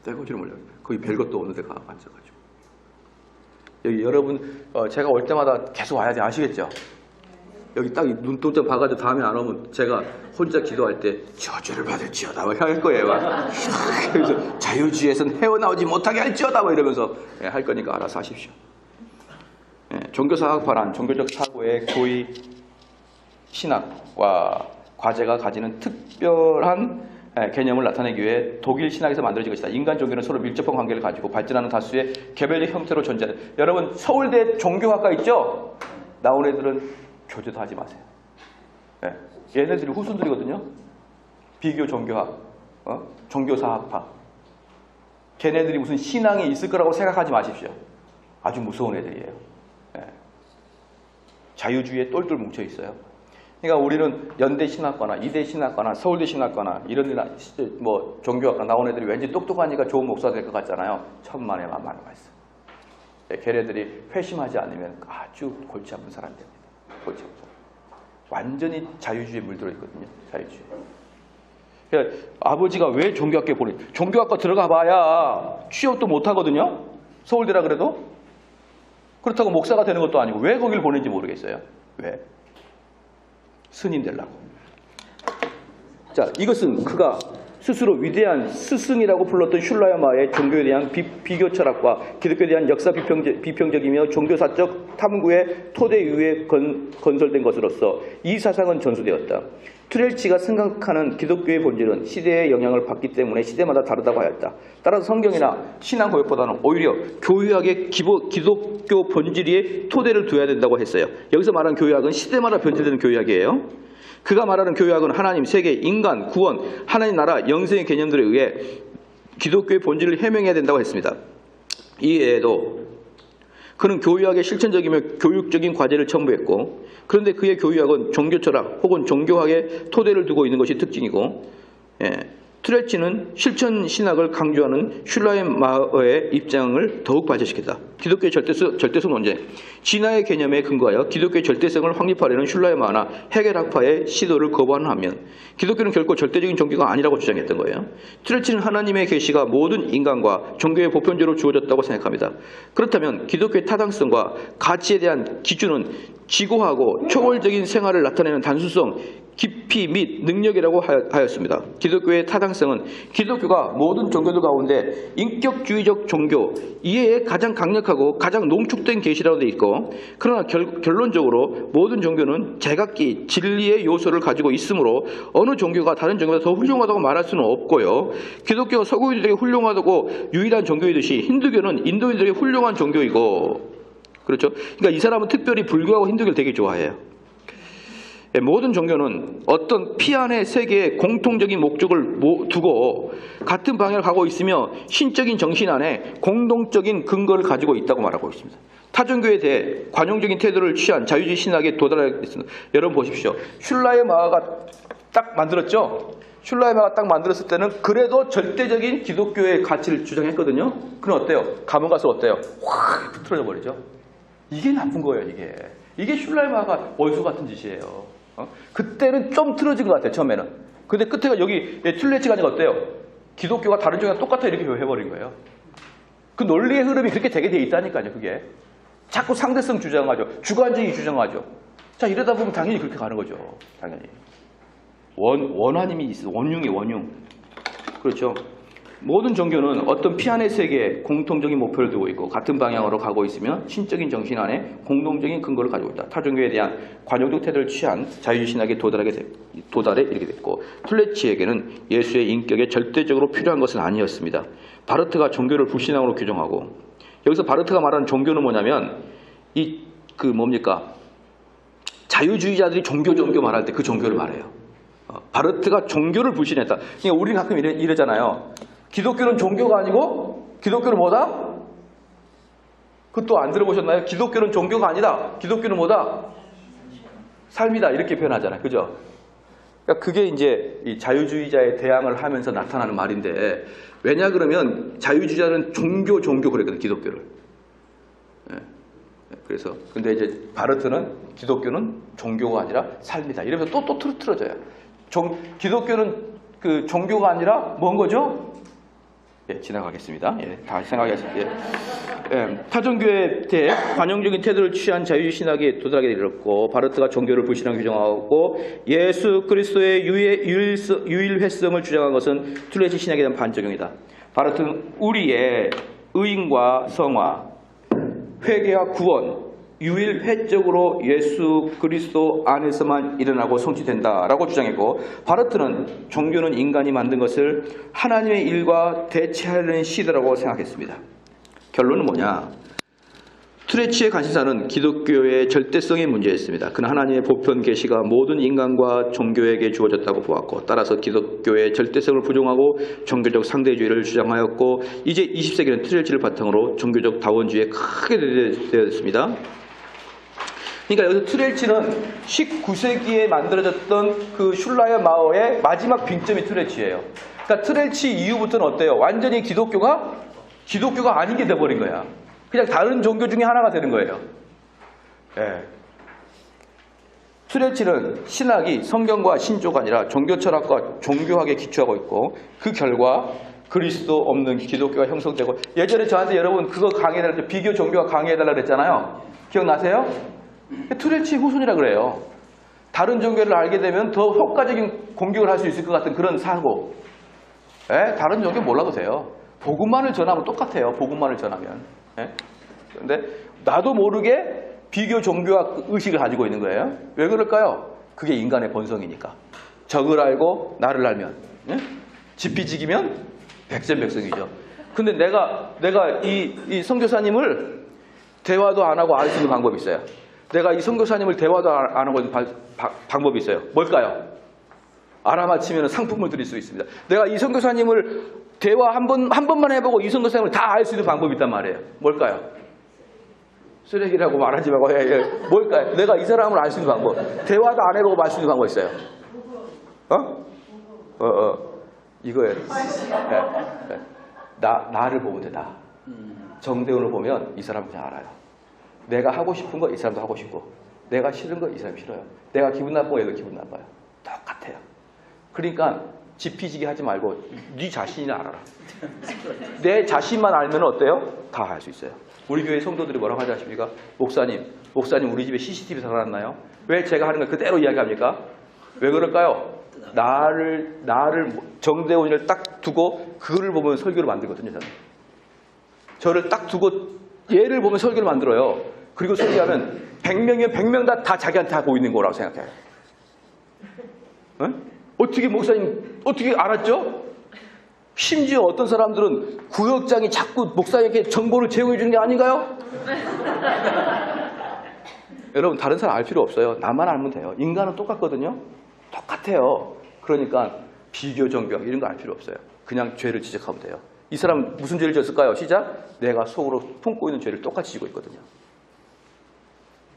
떼거지로 몰려. 거기 별것도 없는데 가 앉아가지고. 여기 여러분 제가 올 때마다 계속 와야 돼. 아시겠죠? 여기 딱 눈동자 봐가지고 다음에 안 오면 제가 혼자 기도할 때 저주를 받을지어다 할 거예요. 그래서 자유주의에서는 헤어나오지 못하게 할지어다 이러면서 할 거니까 알아서 하십시오. 종교사학 발언, 종교적 사고의 교의 신학과 과제가 가지는 특별한 개념을 나타내기 위해 독일 신학에서 만들어진 것이다. 인간 종교는 서로 밀접한 관계를 가지고 발전하는 다수의 개별적 형태로 존재한다. 여러분 서울대 종교학과 있죠? 나온 애들은 교제도 하지 마세요. 얘네들이 후순들이거든요. 비교 종교학, 종교사학파. 걔네들이 무슨 신앙이 있을 거라고 생각하지 마십시오. 아주 무서운 애들이에요. 자유주의에 똘똘 뭉쳐 있어요. 그러니까 우리는 연대 신학과나 이대 신학과나 서울대 신학과나 이런 데나 종교학과 나온 애들이 왠지 똑똑하니까 좋은 목사가 될 것 같잖아요. 천만에 만만한 말씀. 걔네들이 회심하지 않으면 아주 골치 아픈 사람이 됩니다. 골치 아픈 사람. 완전히 자유주의에 물들어 있거든요. 자유주의. 그러니까 아버지가 왜 종교학교에 종교학과 들어가 봐야 취업도 못 하거든요. 서울대라 그래도. 그렇다고 목사가 되는 것도 아니고 왜 거길 보낸지 모르겠어요. 왜? 스님 되려고. 자, 이것은 그가 스스로 위대한 스승이라고 불렀던 슐라이마의 종교에 대한 비교 철학과 기독교에 대한 역사 비평적이며 종교사적 탐구의 토대 위에 건설된 것으로서 이 사상은 전수되었다. 트렐치가 생각하는 기독교의 본질은 시대의 영향을 받기 때문에 시대마다 다르다고 하였다. 따라서 성경이나 신앙 고역보다는 오히려 교유학의 기독교 본질의 토대를 둬야 된다고 했어요. 여기서 말하는 교유학은 시대마다 변질되는 교유학이에요. 그가 말하는 교유학은 하나님, 세계, 인간, 구원, 하나님 나라, 영생의 개념들에 의해 기독교의 본질을 해명해야 된다고 했습니다. 이외에도 그는 교유학의 실천적이며 교육적인 과제를 첨부했고, 그런데 그의 교유학은 종교철학 혹은 종교학의 토대를 두고 있는 것이 특징이고, 트렐치는 실천 신학을 강조하는 슐라이마어의 입장을 더욱 발전시켰다. 기독교의 절대성 논쟁. 진화의 개념에 근거하여 기독교의 절대성을 확립하려는 슐라이마어나 헤겔학파의 시도를 거부하는 반면 기독교는 결코 절대적인 종교가 아니라고 주장했던 거예요. 트렐치는 하나님의 계시가 모든 인간과 종교의 보편적으로 주어졌다고 생각합니다. 그렇다면 기독교의 타당성과 가치에 대한 기준은 지고하고 초월적인 생활을 나타내는 단순성, 깊이 및 능력이라고 하였습니다. 기독교의 타당성은 기독교가 모든 종교들 가운데 인격주의적 종교, 이해에 가장 강력하고 가장 농축된 계시라고 되어 있고, 그러나 결론적으로 모든 종교는 제각기 진리의 요소를 가지고 있으므로 어느 종교가 다른 종교보다 더 훌륭하다고 말할 수는 없고요. 기독교가 서구인들에게 훌륭하다고 유일한 종교이듯이 힌두교는 인도인들에게 훌륭한 종교이고, 그렇죠? 그러니까 이 사람은 특별히 불교하고 힌두교를 되게 좋아해요. 모든 종교는 어떤 피안의 세계에 공통적인 목적을 두고 같은 방향을 가고 있으며 신적인 정신 안에 공동적인 근거를 가지고 있다고 말하고 있습니다. 타종교에 대해 관용적인 태도를 취한 자유주의 신학에 도달하겠습니다. 여러분 보십시오. 슐라이마어가 딱 만들었죠? 슐라이마어가 딱 만들었을 때는 그래도 절대적인 기독교의 가치를 주장했거든요. 그럼 어때요? 감옥 가서 어때요? 확 틀어져 버리죠. 이게 나쁜 거예요. 이게 슐라이마어가 원수 같은 짓이에요. 그때는 좀 틀어진 것 같아요. 처음에는. 근데 끝에가 여기 툴레치가 아니라 어때요? 기독교가 다른 종교랑 똑같아 이렇게 해버린 거예요. 그 논리의 흐름이 그렇게 되게 돼 있다니까요. 그게 자꾸 상대성 주장하죠. 주관적인 주장하죠. 자, 이러다 보면 당연히 그렇게 가는 거죠. 당연히 원하님이 있어요. 원흉이 원흉. 그렇죠. 모든 종교는 어떤 피안의 세계에 공통적인 목표를 두고 있고 같은 방향으로 가고 있으며 신적인 정신 안에 공동적인 근거를 가지고 있다. 타 종교에 대한 관용적 태도를 취한 자유주의 신학에 도달에 이르게 됐고 툴레치에게는 예수의 인격에 절대적으로 필요한 것은 아니었습니다. 바르트가 종교를 불신앙으로 규정하고 여기서 바르트가 말하는 종교는 뭐냐면 뭡니까? 자유주의자들이 종교 말할 때 그 종교를 말해요. 바르트가 종교를 불신했다. 그러니까 우리는 가끔 이러잖아요. 기독교는 종교가 아니고 기독교는 뭐다? 그것도 안 들어보셨나요? 기독교는 종교가 아니다. 기독교는 뭐다? 삶이다. 이렇게 표현하잖아요. 그죠? 그러니까 그게 이제 이 자유주의자에 대항을 하면서 나타나는 말인데 왜냐 그러면 자유주의자는 종교 그랬거든. 기독교를. 그래서 근데 이제 바르트는 기독교는 종교가 아니라 삶이다. 이러면서 또 틀어져요. 기독교는 그 종교가 아니라 뭔 거죠? 예, 지나가겠습니다. 예, 다 생각하겠습니다. 타종교에 대해 관용적인 태도를 취한 자유주의 신학에 도달하게 되었고 바르트가 종교를 불신앙 규정하고 예수 그리스도의 유일회성을 주장한 것은 툴레치 신학에 대한 반적용이다. 바르트는 우리의 의인과 성화, 회개와 구원, 유일회적으로 예수 그리스도 안에서만 일어나고 성취된다라고 주장했고 바르트는 종교는 인간이 만든 것을 하나님의 일과 대체하려는 시도라고 생각했습니다. 결론은 뭐냐? 툴레치의 관심사는 기독교의 절대성의 문제였습니다. 그는 하나님의 보편 계시가 모든 인간과 종교에게 주어졌다고 보았고 따라서 기독교의 절대성을 부정하고 종교적 상대주의를 주장하였고 이제 20세기는 툴레치를 바탕으로 종교적 다원주의에 크게 되었습니다. 그러니까 여기서 툴레치는 19세기에 만들어졌던 그 슐라이어 마오의 마지막 빙점이 툴레치예요. 그러니까 툴레치 이후부터는 어때요? 완전히 기독교가 아닌 게 돼버린 거야. 그냥 다른 종교 중에 하나가 되는 거예요. 예. 툴레치는 신학이 성경과 신조가 아니라 종교 철학과 종교학에 기초하고 있고 그 결과 그리스도 없는 기독교가 형성되고 예전에 저한테 여러분 그거 강의해달라 때 비교 종교가 강의해달라 그랬잖아요. 기억나세요? 툴레치 후손이라 그래요. 다른 종교를 알게 되면 더 효과적인 공격을 할 수 있을 것 같은 그런 사고. 예? 다른 종교 몰라도 돼요. 복음만을 전하면 똑같아요. 복음만을 전하면. 그런데 나도 모르게 비교 종교학 의식을 가지고 있는 거예요. 왜 그럴까요? 그게 인간의 본성이니까. 적을 알고 나를 알면 지피지기면 백전백승이죠. 근데 내가 이 선교사님을 대화도 안 하고 알 수 있는 방법이 있어요. 내가 이 선교사님을 대화도 안 하고 있는 방법이 있어요. 뭘까요? 알아맞히면 상품을 드릴 수 있습니다. 내가 이 선교사님을 대화 한 번만 해보고 이 선교사님을 다 알 수 있는 방법이 있단 말이에요. 뭘까요? 쓰레기라고 말하지 말고 뭘까요? 내가 이 사람을 알 수 있는 방법. 대화도 안 해보고 알 수 있는 방법이 있어요. 이거예요. 네. 나를 보면 돼. 정대훈을 보면 이 사람 그냥 알아요. 내가 하고 싶은 거 이 사람도 하고 싶고 내가 싫은 거 이 사람이 싫어요. 내가 기분 나쁘고 얘도 기분 나빠요. 똑같아요. 그러니까 지피지기 하지 말고 네 자신이나 알아라. 내 자신만 알면 어때요? 다 할 수 있어요. 우리 교회 성도들이 뭐라고 하지 않습니까? 목사님 우리 집에 CCTV 살아났나요? 왜 제가 하는 걸 그대로 이야기합니까? 왜 그럴까요? 나를 정대훈이를 딱 두고 그를 보면 설교를 만들거든요. 저를 딱 두고 얘를 보면 설교를 만들어요. 그리고 설교하면 100명이면 100명 다 자기한테 하고 있는 거라고 생각해요. 어떻게 목사님 어떻게 알았죠? 심지어 어떤 사람들은 구역장이 자꾸 목사에게 정보를 제공해 주는 게 아닌가요? 여러분 다른 사람 알 필요 없어요. 나만 알면 돼요. 인간은 똑같거든요. 똑같아요. 그러니까 비교 정병 이런 거 알 필요 없어요. 그냥 죄를 지적하면 돼요. 이 사람 무슨 죄를 졌을까요? 시작. 내가 속으로 품고 있는 죄를 똑같이 지고 있거든요.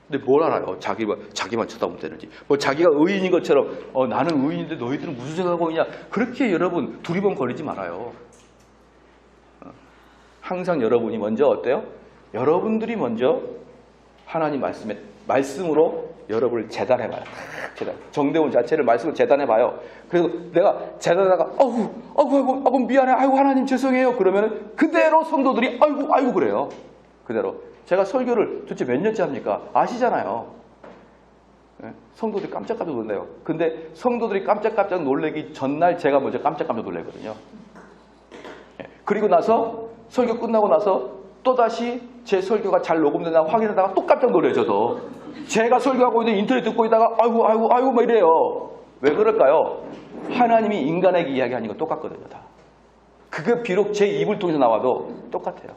근데 뭘 알아요? 자기만 쳐다보면 되는지. 뭐 자기가 의인인 것처럼 나는 의인인데 너희들은 무슨 생각하고 있냐. 그렇게 여러분 두리번거리지 말아요. 항상 여러분이 먼저 어때요? 여러분들이 먼저 하나님 말씀으로 여러분을 재단해봐요. 정대훈 자체를 말씀으로 재단해봐요. 그래서 내가 재단하다가 아이고 미안해. 아이고 하나님 죄송해요. 그러면 그대로 성도들이 아이고 그래요. 그대로. 제가 설교를 도대체 몇 년째 합니까? 아시잖아요. 성도들이 깜짝깜짝 놀래요. 근데 성도들이 깜짝깜짝 놀래기 전날 제가 먼저 깜짝깜짝 놀래거든요. 그리고 나서 설교 끝나고 나서 또다시 제 설교가 잘 녹음되나 확인하다가 또 깜짝 놀라져서 제가 설교하고 있는 인터넷 듣고 있다가 아이고 막 이래요. 왜 그럴까요? 하나님이 인간에게 이야기하는 건 똑같거든요. 다. 그게 비록 제 입을 통해서 나와도 똑같아요.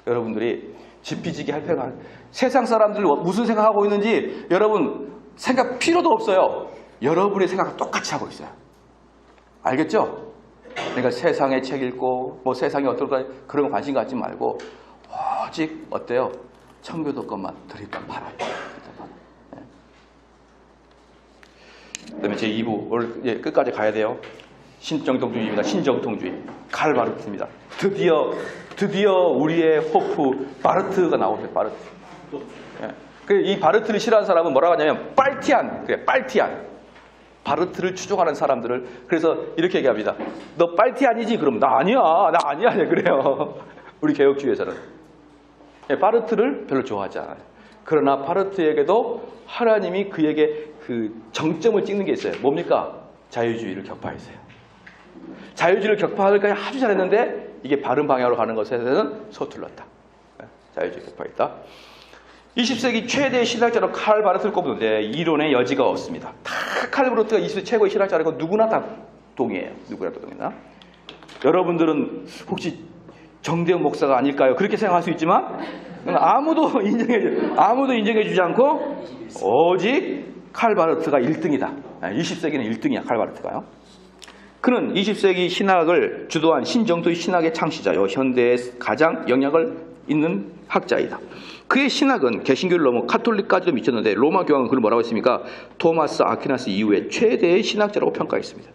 여러분들이 지피지기 할 필요가 세상 사람들 무슨 생각하고 있는지 여러분 생각 필요도 없어요. 여러분의 생각과 똑같이 하고 있어요. 알겠죠? 그러니까 세상의 책 읽고 뭐 세상이 어떨까 그런 거 관심 갖지 말고 오직 어때요? 청교도 것만 드립만 팔아요. 네. 그다음에 제 2부 오늘 끝까지 가야 돼요. 신정통주의입니다. 신정통주의. 칼 바르트입니다. 드디어 우리의 호프 바르트가 나오세요. 바르트. 예. 이 바르트를 싫어하는 사람은 뭐라고 하냐면 빨티안. 그래, 빨티안. 바르트를 추종하는 사람들을 그래서 이렇게 얘기합니다. 너 빨티안이지? 그러면 나 아니야. 그래요. 우리 개혁주의에서는. 예, 바르트를 별로 좋아하지 않아요. 그러나 바르트에게도 하나님이 그에게 그 정점을 찍는 게 있어요. 뭡니까? 자유주의를 격파했어요. 자유주의를 격파하기까지 아주 잘했는데 이게 바른 방향으로 가는 것에는 서툴렀다. 자유주의 격파했다. 20세기 최대의 신학자로 칼 바르트를 꼽는데 이론의 여지가 없습니다. 다 칼 바르트가 20세기 최고의 신학자라고 누구나 다 동의해요. 누구나 다 동의나. 여러분들은 혹시 정대영 목사가 아닐까요? 그렇게 생각할 수 있지만 아무도 인정해주지 않고 오직 칼 바르트가 1등이다. 20세기는 1등이야. 칼 바르트가요. 그는 20세기 신학을 주도한 신정토의 신학의 창시자요. 현대에 가장 영향을 있는 학자이다. 그의 신학은 개신교를 넘어 카톨릭까지도 미쳤는데 로마 교황은 그를 뭐라고 했습니까? 토마스 아퀴나스 이후에 최대의 신학자라고 평가했습니다.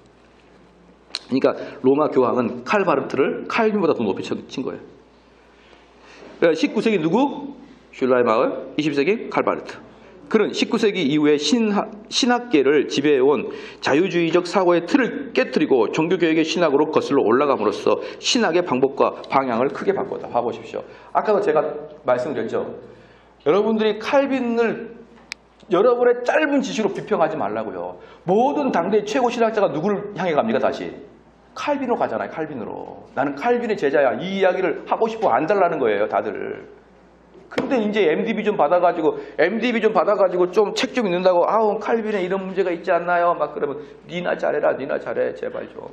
그러니까 로마 교황은 칼 바르트를 칼빈보다 더 높이 친 거예요. 19세기 누구? 슐라이마흐, 20세기 칼 바르트. 그는 19세기 이후에 신학계를 지배해온 자유주의적 사고의 틀을 깨뜨리고 종교개혁의 신학으로 거슬러 올라감으로써 신학의 방법과 방향을 크게 바꿨다. 봐보십시오. 아까도 제가 말씀드렸죠. 여러분들이 칼빈을 여러분의 짧은 지식으로 비평하지 말라고요. 모든 당대의 최고 신학자가 누구를 향해 갑니까? 다시 칼빈으로 가잖아요. 칼빈으로. 나는 칼빈의 제자야. 이 이야기를 하고 싶어 안 달라는 거예요. 다들. 근데 이제 MDB 좀 받아가지고 좀 책 좀 읽는다고 아우 칼빈에 이런 문제가 있지 않나요? 막 그러면 니나 잘해라. 니나 잘해. 제발 좀.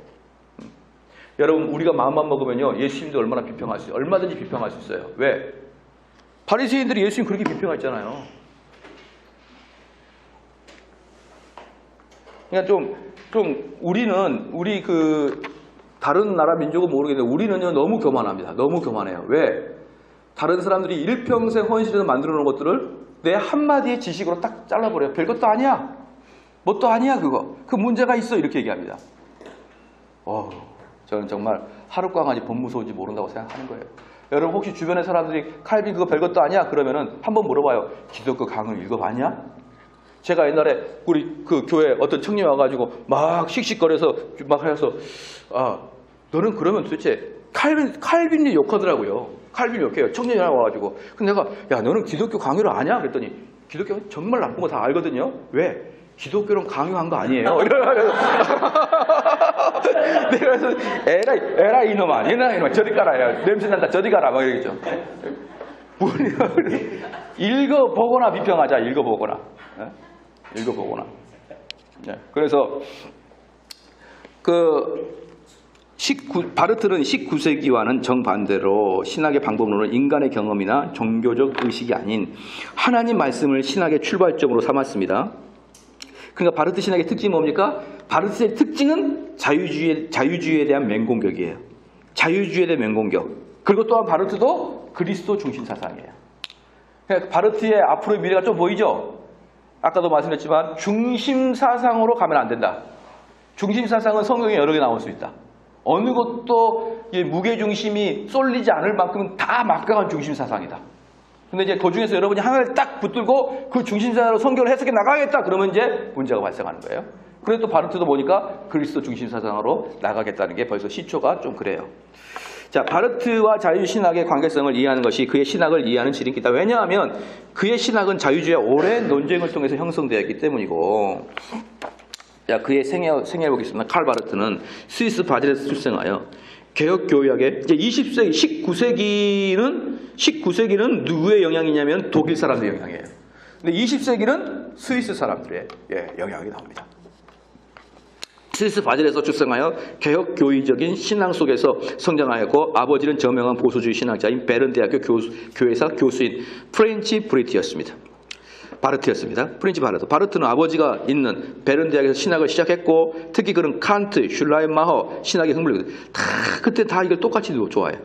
여러분 우리가 마음만 먹으면요. 예수님도 얼마나 비평할 수 있어요. 얼마든지 비평할 수 있어요. 왜? 바리새인들이 예수님 그렇게 비평했잖아요. 그러니까 우리 다른 나라 민족은 모르겠는데 우리는요 너무 교만합니다. 너무 교만해요. 왜? 다른 사람들이 일평생 헌신해서 만들어 놓은 것들을 내 한마디의 지식으로 딱 잘라버려요. 별것도 아니야. 뭣도 아니야 그거. 그 문제가 있어. 이렇게 얘기합니다. 저는 정말 하룻강아지 법무서운지 모른다고 생각하는 거예요. 여러분 혹시 주변의 사람들이 칼빈 그거 별것도 아니야? 그러면은 한번 물어봐요. 기독교 강을 읽어봤냐? 제가 옛날에 우리 그 교회 어떤 청년이 와가지고 막 씩씩거려서 막 해서 너는 그러면 도대체 칼빈이 욕하더라고요. 칼빈이 욕해요. 청년이 하나 와가지고. 근데 내가 야 너는 기독교 강요를 아냐? 그랬더니 기독교는 정말 나쁜 거 다 알거든요. 왜? 기독교는 강요한 거 아니에요. 내가 그래서 에라 이놈아 저리 가라. 냄새 난다 저리 가라 막 이러겠죠. 읽어보거나 비평하자. 읽어보거나. 네. 그래서 바르트는 19세기와는 정반대로 신학의 방법론은 인간의 경험이나 종교적 의식이 아닌 하나님 말씀을 신학의 출발점으로 삼았습니다. 그러니까 바르트 신학의 특징이 뭡니까? 바르트의 특징은 자유주의에 대한 맹공격이에요. 자유주의에 대한 맹공격. 그리고 또한 바르트도 그리스도 중심 사상이에요. 그러니까 바르트의 앞으로의 미래가 좀 보이죠? 아까도 말씀드렸지만 중심 사상으로 가면 안 된다. 중심 사상은 성경에 여러 개 나올 수 있다. 어느 것도 무게중심이 쏠리지 않을 만큼 다 막강한 중심 사상이다. 근데 이제 그 중에서 여러분이 하나를 딱 붙들고 그 중심 사상으로 성경을 해석해 나가겠다. 그러면 이제 문제가 발생하는 거예요. 그래서 또 바르트도 보니까 그리스도 중심 사상으로 나가겠다는 게 벌써 시초가 좀 그래요. 자, 바르트와 자유신학의 관계성을 이해하는 것이 그의 신학을 이해하는 지름길이다. 왜냐하면 그의 신학은 자유주의와 오랜 논쟁을 통해서 형성되었기 때문이고. 자, 그의 생애 보겠습니다. 칼 바르트는 스위스 바젤에서 출생하여 개혁교의학의 이제 20세기, 19세기는 누구의 영향이냐면 독일 사람들의 영향이에요. 근데 20세기는 스위스 사람들의 영향이 나옵니다. 스위스 바젤에서 출생하여 개혁교의적인 신앙 속에서 성장하였고 아버지는 저명한 보수주의 신학자인 베른 대학교 교회사 교수인 프렌치 브리트였습니다. 프렌치 바르트. 바르트는 아버지가 있는 베른 대학에서 신학을 시작했고 특히 그는 칸트, 슐라이마허 신학의 흥미를 그때 다 이걸 똑같이 좋아해요.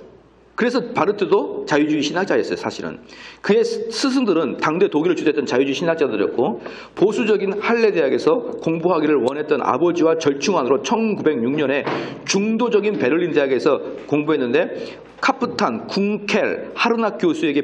그래서 바르트도 자유주의 신학자였어요. 사실은. 그의 스승들은 당대 독일을 주도했던 자유주의 신학자들이었고 보수적인 할레 대학에서 공부하기를 원했던 아버지와 절충안으로 1906년에 중도적인 베를린 대학에서 공부했는데 카프탄, 궁켈, 하르낙 교수에게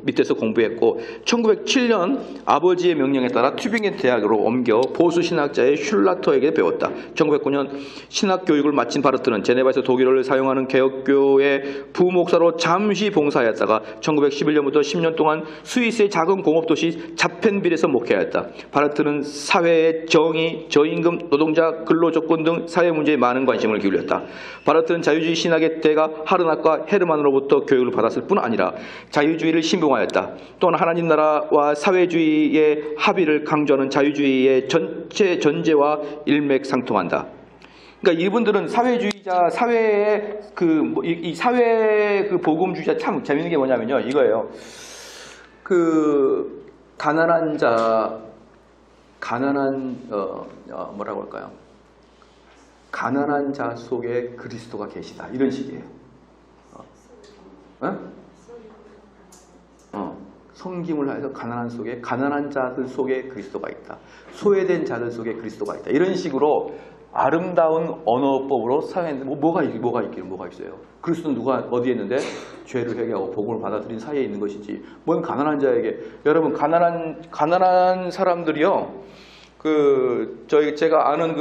밑에서 공부했고 1907년 아버지의 명령에 따라 튜빙겐 대학으로 옮겨 보수 신학자의 슐라터에게 배웠다. 1909년 신학 교육을 마친 바르트는 제네바에서 독일어를 사용하는 개혁교회 부목사로 잠시 봉사하였다가 1911년부터 10년 동안 스위스의 작은 공업도시 자펜빌에서 목회하였다. 바르트는 사회의 정의, 저임금, 노동자, 근로조건 등 사회 문제에 많은 관심을 기울였다. 바르트는 자유주의 신학의 대가 하르낙과 헤르만으로부터 교육을 받았을 뿐 아니라 자유주의를 신봉하였다. 또한 하나님 나라와 사회주의의 합의를 강조하는 자유주의의 전체 전제와 일맥상통한다. 그러니까 이분들은 사회주의자, 사회의 이 사회 복음주의자 참 재밌는 게 뭐냐면요, 이거예요. 가난한 자, 뭐라고 할까요? 가난한 자 속에 그리스도가 계시다. 이런 식이에요. 섬김을 해서 가난한 자들 속에 그리스도가 있다. 소외된 자들 속에 그리스도가 있다. 이런 식으로 아름다운 언어법으로 사용했는데 뭐가 있어요? 그리스도는 누가 어디에 있는데 죄를 회개하고 복음을 받아들인 사이에 있는 것이지. 뭔 가난한 자에게. 여러분 가난한 사람들이요. 제가 아는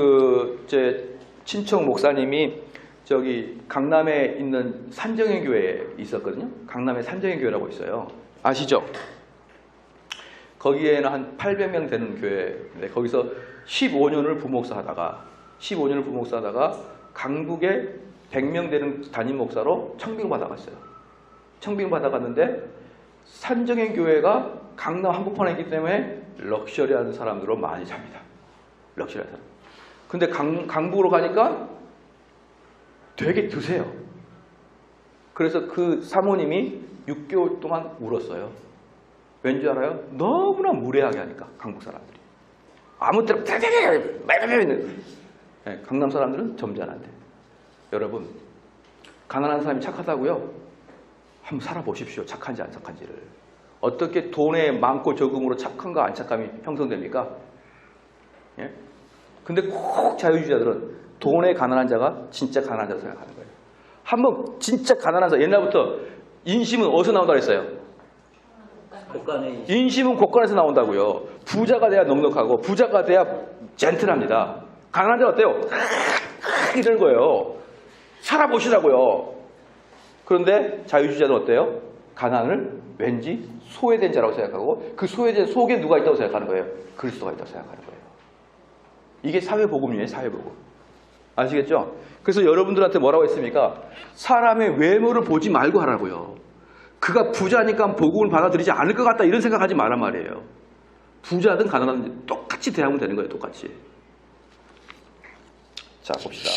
제 친척 목사님이 저기 강남에 있는 산정의 교회에 있었거든요. 강남에 산정의 교회라고 있어요. 아시죠? 거기에는 한 800명 되는 교회인데 거기서 15년을 부목사 하다가 강북에 100명 되는 담임 목사로 청빙 받아갔어요. 청빙 받아갔는데 산정의 교회가 강남 한복판에 있기 때문에 럭셔리한 사람들로 많이 잡니다. 럭셔리한 사람. 근데 강북으로 가니까 되게 드세요. 그래서 그 사모님이 6개월 동안 울었어요. 왠지 알아요? 너무나 무례하게 하니까 강북 사람들이. 아무 때나 강남 사람들은 점잖한데. 여러분 가난한 사람이 착하다고요? 한번 살아보십시오. 착한지 안 착한지를. 어떻게 돈의 많고 적음으로 착한가 안 착함이 형성됩니까? 예? 근데 꼭 자유주의자들은 돈에 가난한 자가 진짜 가난한 자로 생각하는 거예요. 한번 진짜 가난한 자, 옛날부터 인심은 어디서 나온다고 했어요? 인심은 곳간에서 나온다고요. 부자가 돼야 넉넉하고 부자가 돼야 젠틀합니다. 가난한 자 어때요? 이러는 거예요. 살아보시라고요. 그런데 자유주의자는 어때요? 가난을 왠지 소외된 자라고 생각하고 그 소외된 속에 누가 있다고 생각하는 거예요? 그리스도가 있다고 생각하는 거예요. 이게 사회복음이에요. 사회복음. 아시겠죠? 그래서 여러분들한테 뭐라고 했습니까? 사람의 외모를 보지 말고 하라고요. 그가 부자니까 복음을 받아들이지 않을 것 같다 이런 생각하지 말란 말이에요. 부자든 가난하든 똑같이 대하면 되는 거예요. 똑같이. 자, 봅시다.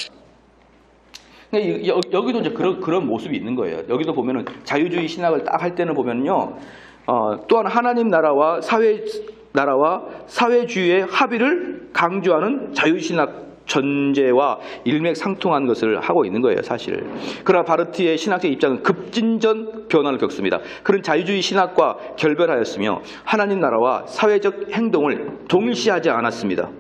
여기도 이제 그런 모습이 있는 거예요. 여기도 보면은 자유주의 신학을 딱 할 때는 보면요. 또한 하나님 나라와 사회주의의 합의를 강조하는 자유신학 전제와 일맥상통한 것을 하고 있는 거예요. 사실. 그러나 바르트의 신학적 입장은 급진전 변화를 겪습니다. 그는 자유주의 신학과 결별하였으며 하나님 나라와 사회적 행동을 동일시하지 않았습니다.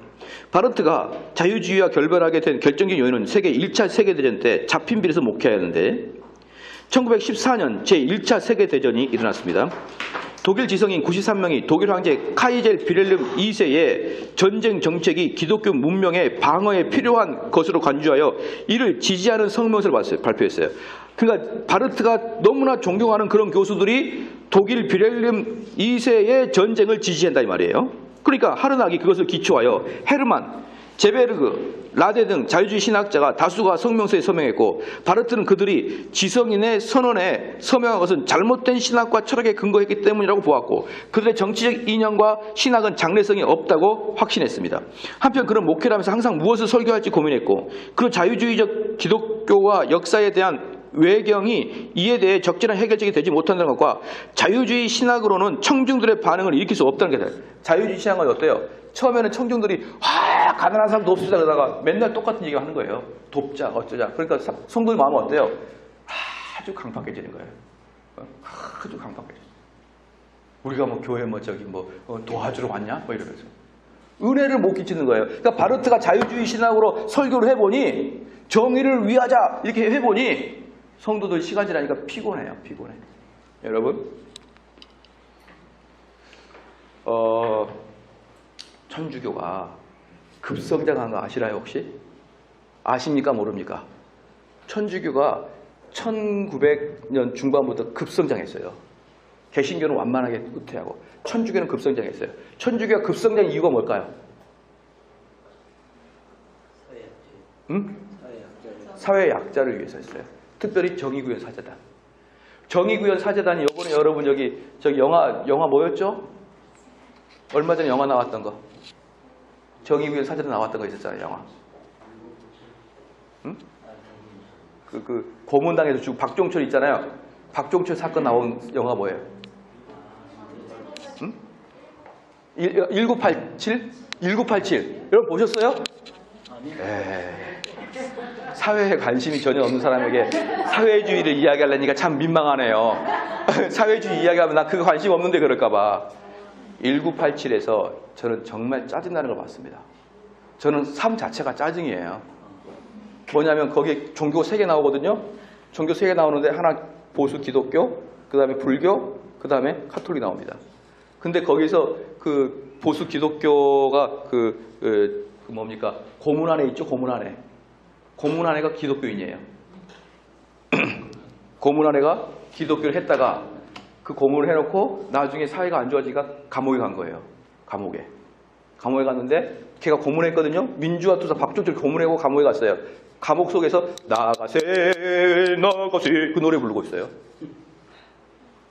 바르트가 자유주의와 결별하게 된 결정적인 요인은 1차 세계대전 때 자핀빌에서 목회하였는데 1914년 제1차 세계대전이 일어났습니다. 독일 지성인 93명이 독일 황제 카이젤 빌헬름 2세의 전쟁 정책이 기독교 문명의 방어에 필요한 것으로 간주하여 이를 지지하는 성명서를 발표했어요. 그러니까 바르트가 너무나 존경하는 그런 교수들이 독일 빌헬름 2세의 전쟁을 지지한다 이 말이에요. 그러니까 하르낙이 그것을 기초하여 헤르만, 제베르그, 라데 등 자유주의 신학자가 다수가 성명서에 서명했고 바르트는 그들이 지성인의 선언에 서명한 것은 잘못된 신학과 철학에 근거했기 때문이라고 보았고 그들의 정치적 이념과 신학은 장래성이 없다고 확신했습니다. 한편 그는 목회를 하면서 항상 무엇을 설교할지 고민했고 그리고 자유주의적 기독교와 역사에 대한 외경이 이에 대해 적절한 해결책이 되지 못한다는 것과 자유주의 신학으로는 청중들의 반응을 일으킬 수 없다는 게 자유주의 신학은 어때요? 처음에는 청중들이 가난한 사람 돕시다 그러다가 맨날 똑같은 얘기를 하는 거예요. 돕자 어쩌자. 그러니까 성도의 마음은 어때요? 아주 강팍해지는 거예요. 아주 강팍해져. 우리가 뭐 교회 뭐 저기 뭐 도와주러 왔냐? 뭐 이러면서 은혜를 못 끼치는 거예요. 그러니까 바르트가 자유주의 신학으로 설교를 해보니 정의를 위하자 이렇게 해보니 성도들 시간 지나니까 피곤해요. 피곤해. 여러분 천주교가 급성장한 거 아시나요 혹시? 아십니까 모릅니까? 천주교가 1900년 중반부터 급성장했어요. 개신교는 완만하게 후퇴하고 천주교는 급성장했어요. 천주교가 급성장 이유가 뭘까요? 사회 약자를 위해서 했어요. 특별히 정의구현 사제단. 정의구현 사제단이 이번에 여러분 저기 영화 뭐였죠? 얼마 전에 영화 나왔던 거. 정의구현 사제단 나왔던 거 있었잖아요, 영화. 응? 그 고문당에서 죽은 박종철 있잖아요. 박종철 사건 나온 영화 뭐예요? 응? 1987? 1987. 여러분 보셨어요? 사회에 관심이 전혀 없는 사람에게 사회주의를 이야기하려니까 참 민망하네요. 사회주의 이야기하면 나 그거 관심 없는데 그럴까봐. 1987에서 저는 정말 짜증나는 걸 봤습니다. 저는 삶 자체가 짜증이에요. 뭐냐면 거기에 종교 3개 나오거든요. 종교 3개 나오는데 하나 보수 기독교, 그 다음에 불교, 그 다음에 카톨릭 나옵니다. 근데 거기서 그 보수 기독교가 뭡니까? 고문 안에 있죠, 고문 안에. 고문 안에가 기독교인이에요. 고문 안에가 기독교를 했다가 그 고문을 해놓고 나중에 사회가 안 좋아지니까 감옥에 간 거예요. 감옥에 갔는데 걔가 고문했거든요. 민주화 투사 박종철 고문하고 감옥에 갔어요. 감옥 속에서 나가세 나가세 그 노래 부르고 있어요.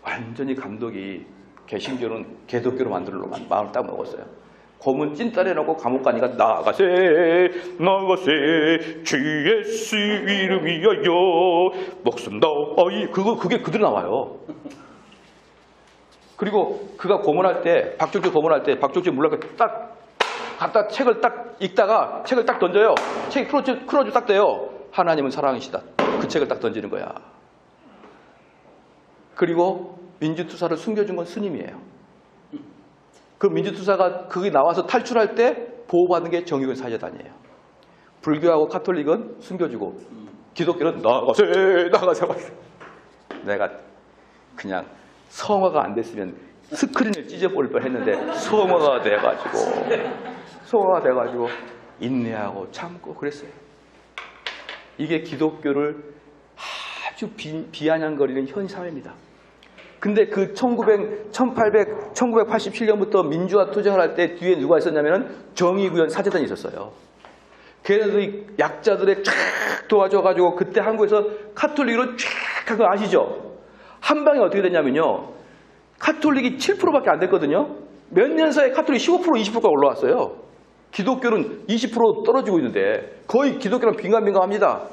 완전히 감독이 개신교는 개독교로 만들려고 마음을 딱 먹었어요. 고문 찐따려놓고 감옥 가니까 나가세 나가세 주 예수 이름 위하여 목숨 다하이 그게 그대로 나와요. 그리고 그가 고문할 때 박종철 고문할 때 박종철 물러가 딱 갖다 책을 딱 읽다가 책을 딱 던져요. 책이 크로즈 딱 돼요. 하나님은 사랑이시다. 그 책을 딱 던지는 거야. 그리고 민주투사를 숨겨준 건 스님이에요. 그 민주투사가 거기 나와서 탈출할 때 보호받는 게 정의구현 사제단이에요. 불교하고 카톨릭은 숨겨주고 기독교는 나가세. 내가 그냥 성화가 안 됐으면 스크린을 찢어버릴 뻔했는데 성화가 돼가지고 인내하고 참고 그랬어요. 이게 기독교를 아주 비아냥거리는 현 사회입니다. 근데 그 1987년부터 민주화 투쟁을 할 때 뒤에 누가 있었냐면은 정의구현 사제단이 있었어요. 걔네들이 약자들에 쫙 도와줘가지고 그때 한국에서 카톨릭으로 쫙 한 거 아시죠? 한 방에 어떻게 됐냐면요. 카톨릭이 7%밖에 안 됐거든요. 몇 년 사이에 카톨릭 15% 20%가 올라왔어요. 기독교는 20% 떨어지고 있는데 거의 기독교랑 빈감합니다.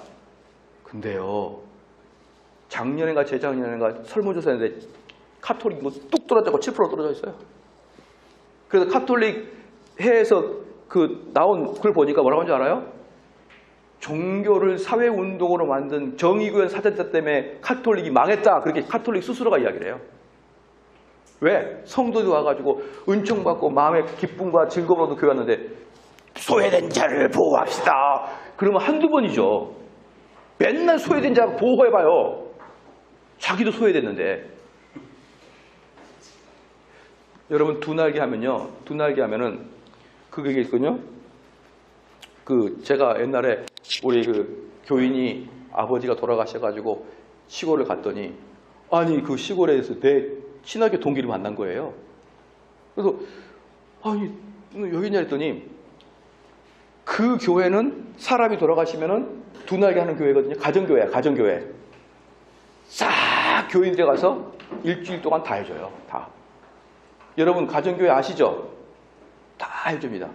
근데요. 작년인가 재작년인가 설문조사했는데 카톨릭 뭐 뚝 떨어졌고 7% 떨어져 있어요. 그래서 카톨릭 해에서 나온 글 보니까 뭐라고 하는지 알아요? 종교를 사회운동으로 만든 정의구현 사제단 때문에 카톨릭이 망했다. 그렇게 카톨릭 스스로가 이야기를 해요. 왜? 성도들 와가지고 은총 받고 마음의 기쁨과 즐거움으로도 교회 왔는데 소외된 자를 보호합시다. 그러면 한두 번이죠. 맨날 소외된 자 보호해봐요. 자기도 소외됐는데. 여러분 두날개 하면은 그게 있거든요. 제가 옛날에 우리 교인이 아버지가 돌아가셔가지고 시골을 갔더니 아니 그 시골에서 내 친하게 동기를 만난 거예요. 그래서 아니 여기 있냐 했더니 그 교회는 사람이 돌아가시면은 두 날개 하는 교회거든요. 가정교회야, 가정교회. 싹 교인들에 가서 일주일 동안 다 해줘요. 다. 여러분 가정교회 아시죠? 다 해줍니다.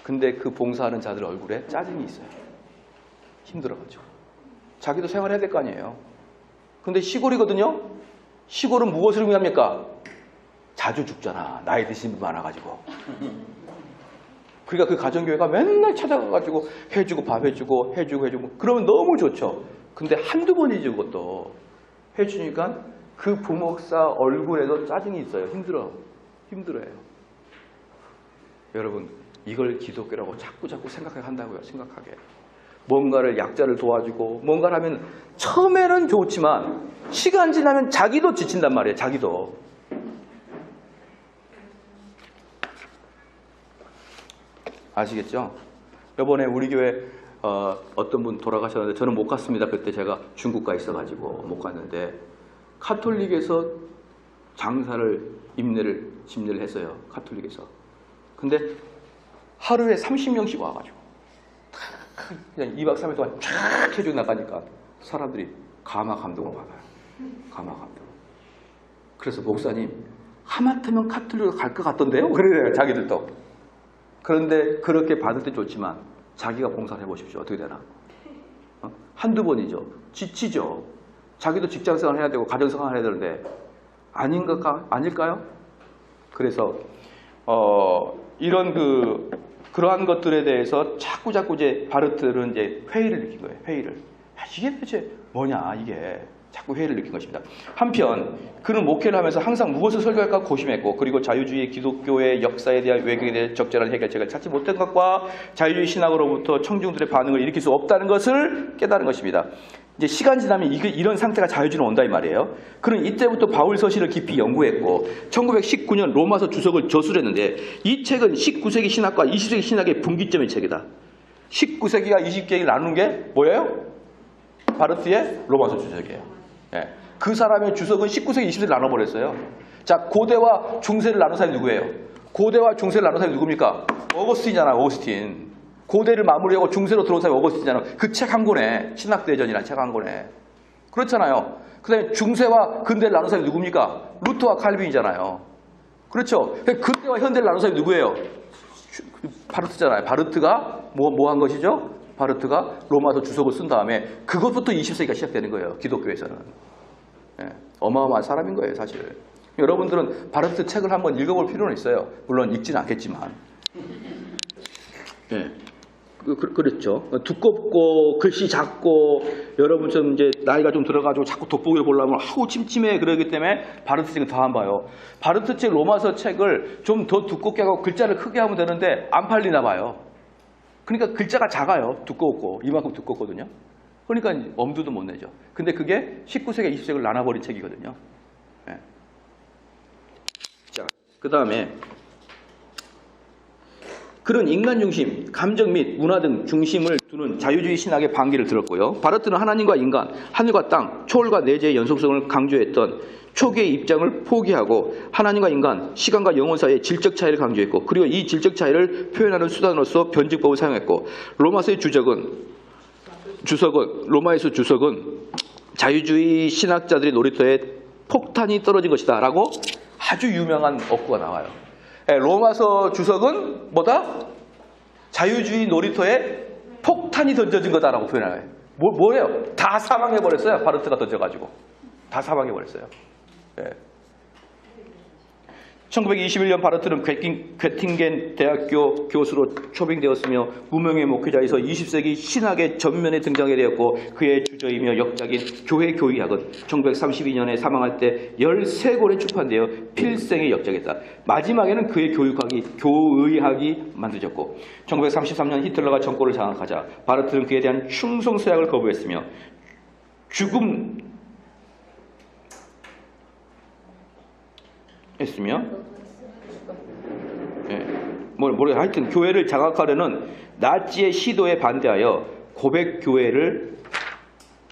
근데 그 봉사하는 자들 얼굴에 짜증이 있어요. 힘들어가지고. 자기도 생활해야 될 거 아니에요. 근데 시골이거든요. 시골은 무엇을 의미합니까? 자주 죽잖아. 나이 드신 분 많아가지고. 그러니까 그 가정교회가 맨날 찾아가가지고 해주고 밥 해주고 해주고 그러면 너무 좋죠. 근데 한두 번이지 그것도. 해주니까 그 부목사 얼굴에도 짜증이 있어요. 힘들어요. 여러분 이걸 기독교라고 자꾸 생각하게 한다고요. 생각하게. 뭔가를 약자를 도와주고 뭔가를 하면 처음에는 좋지만 시간 지나면 자기도 지친단 말이에요. 자기도. 아시겠죠? 이번에 우리 교회 어떤 분 돌아가셨는데 저는 못 갔습니다. 그때 제가 중국 가 있어가지고 못 갔는데 카톨릭에서 장사를 집례를 했어요. 카톨릭에서. 근데 하루에 30명씩 와가지고 그냥 2박 3일 동안 쫙 해주고 나가니까 사람들이 가마 감동을 받아요. 가마 감동. 그래서 목사님 하마터면 카톨릭으로 갈 것 같던데요? 그래요. 자기들도. 그런데 그렇게 받을 때 좋지만 자기가 봉사를 해보십시오. 어떻게 되나? 한두 번이죠. 지치죠. 자기도 직장생활 해야 되고 가정생활 해야 되는데 아닐까요? 그래서 이런 그러한 것들에 대해서 자꾸 이제 바르트는 이제 회의를 느낀 거예요. 회의를. 이게 도대체 뭐냐 이게. 자꾸 회의를 느낀 것입니다. 한편 그는 목회를 하면서 항상 무엇을 설교할까 고심했고 그리고 자유주의 기독교의 역사에 대한 외경에 대해 적절한 해결책을 찾지 못한 것과 자유주의 신학으로부터 청중들의 반응을 일으킬 수 없다는 것을 깨달은 것입니다. 이제 시간 지나면 이런 상태가 자유주의는 온다 이 말이에요. 그는 이때부터 바울 서신을 깊이 연구했고 1919년 로마서 주석을 저술했는데 이 책은 19세기 신학과 20세기 신학의 분기점의 책이다. 19세기와 20세기를 나누는 게 뭐예요? 바르트의 로마서 주석이에요. 예. 그 사람의 주석은 19세기, 20세기를 나눠버렸어요. 자, 고대와 중세를 나눈 사람이 누구예요? 고대와 중세를 나눈 사람이 누굽니까? 어거스틴이잖아요. 어거스틴. 고대를 마무리하고 중세로 들어온 사람이 어거스틴이잖아요. 그 책 한 권에 신학대전이라는 책 한 권에. 그렇잖아요. 그 다음에 중세와 근대를 나눈 사람이 누굽니까? 루터와 칼빈이잖아요. 그렇죠. 근대와 현대를 나눈 사람이 누구예요? 바르트잖아요. 바르트가 뭐 한 것이죠? 바르트가 로마서 주석을 쓴 다음에 그것부터 20세기가 시작되는 거예요. 기독교에서는. 예, 어마어마한 사람인 거예요. 사실. 여러분들은 바르트 책을 한번 읽어볼 필요는 있어요. 물론 읽지는 않겠지만. 예, 그렇죠. 두껍고 글씨 작고 여러분처럼 이제 나이가 좀 들어가지고 자꾸 돋보기를 보려면 아우 침침해 그러기 때문에 바르트 책은 더 안 봐요. 바르트 책 로마서 책을 좀 더 두껍게 하고 글자를 크게 하면 되는데 안 팔리나 봐요. 그러니까 글자가 작아요. 두꺼웠고 이만큼 두껍거든요. 그러니까 엄두도 못 내죠. 근데 그게 19세기, 20세기를 나눠버린 책이거든요. 네. 자, 그 다음에 그런 인간 중심, 감정 및 문화 등 중심을 두는 자유주의 신학의 반기를 들었고요. 바르트는 하나님과 인간, 하늘과 땅, 초월과 내재의 연속성을 강조했던 초기의 입장을 포기하고 하나님과 인간, 시간과 영혼 사이의 질적 차이를 강조했고 그리고 이 질적 차이를 표현하는 수단으로서 변증법을 사용했고 로마서의 로마에서 주석은 자유주의 신학자들의 놀이터에 폭탄이 떨어진 것이다 라고 아주 유명한 어구가 나와요. 로마서 주석은 뭐다? 자유주의 놀이터에 폭탄이 던져진 거다라고 표현해요. 뭐예요? 다 사망해버렸어요. 바르트가 던져가지고. 다 사망해버렸어요. 예. 1921년 바르트는 괴팅겐 대학교 교수로 초빙되었으며 무명의 목회자에서 20세기 신학의 전면에 등장하게 되었고 그의 주저이며 역작인 교회 교의학은 1932년에 사망할 때 13권에 출판되어 필생의 역작이었다. 마지막에는 그의 교의학이 만들어졌고 1933년 히틀러가 정권을 장악하자 바르트는 그에 대한 충성 서약을 거부했으며 했으며 하여튼 교회를 장악하려는 나치의 시도에 반대하여 고백 교회를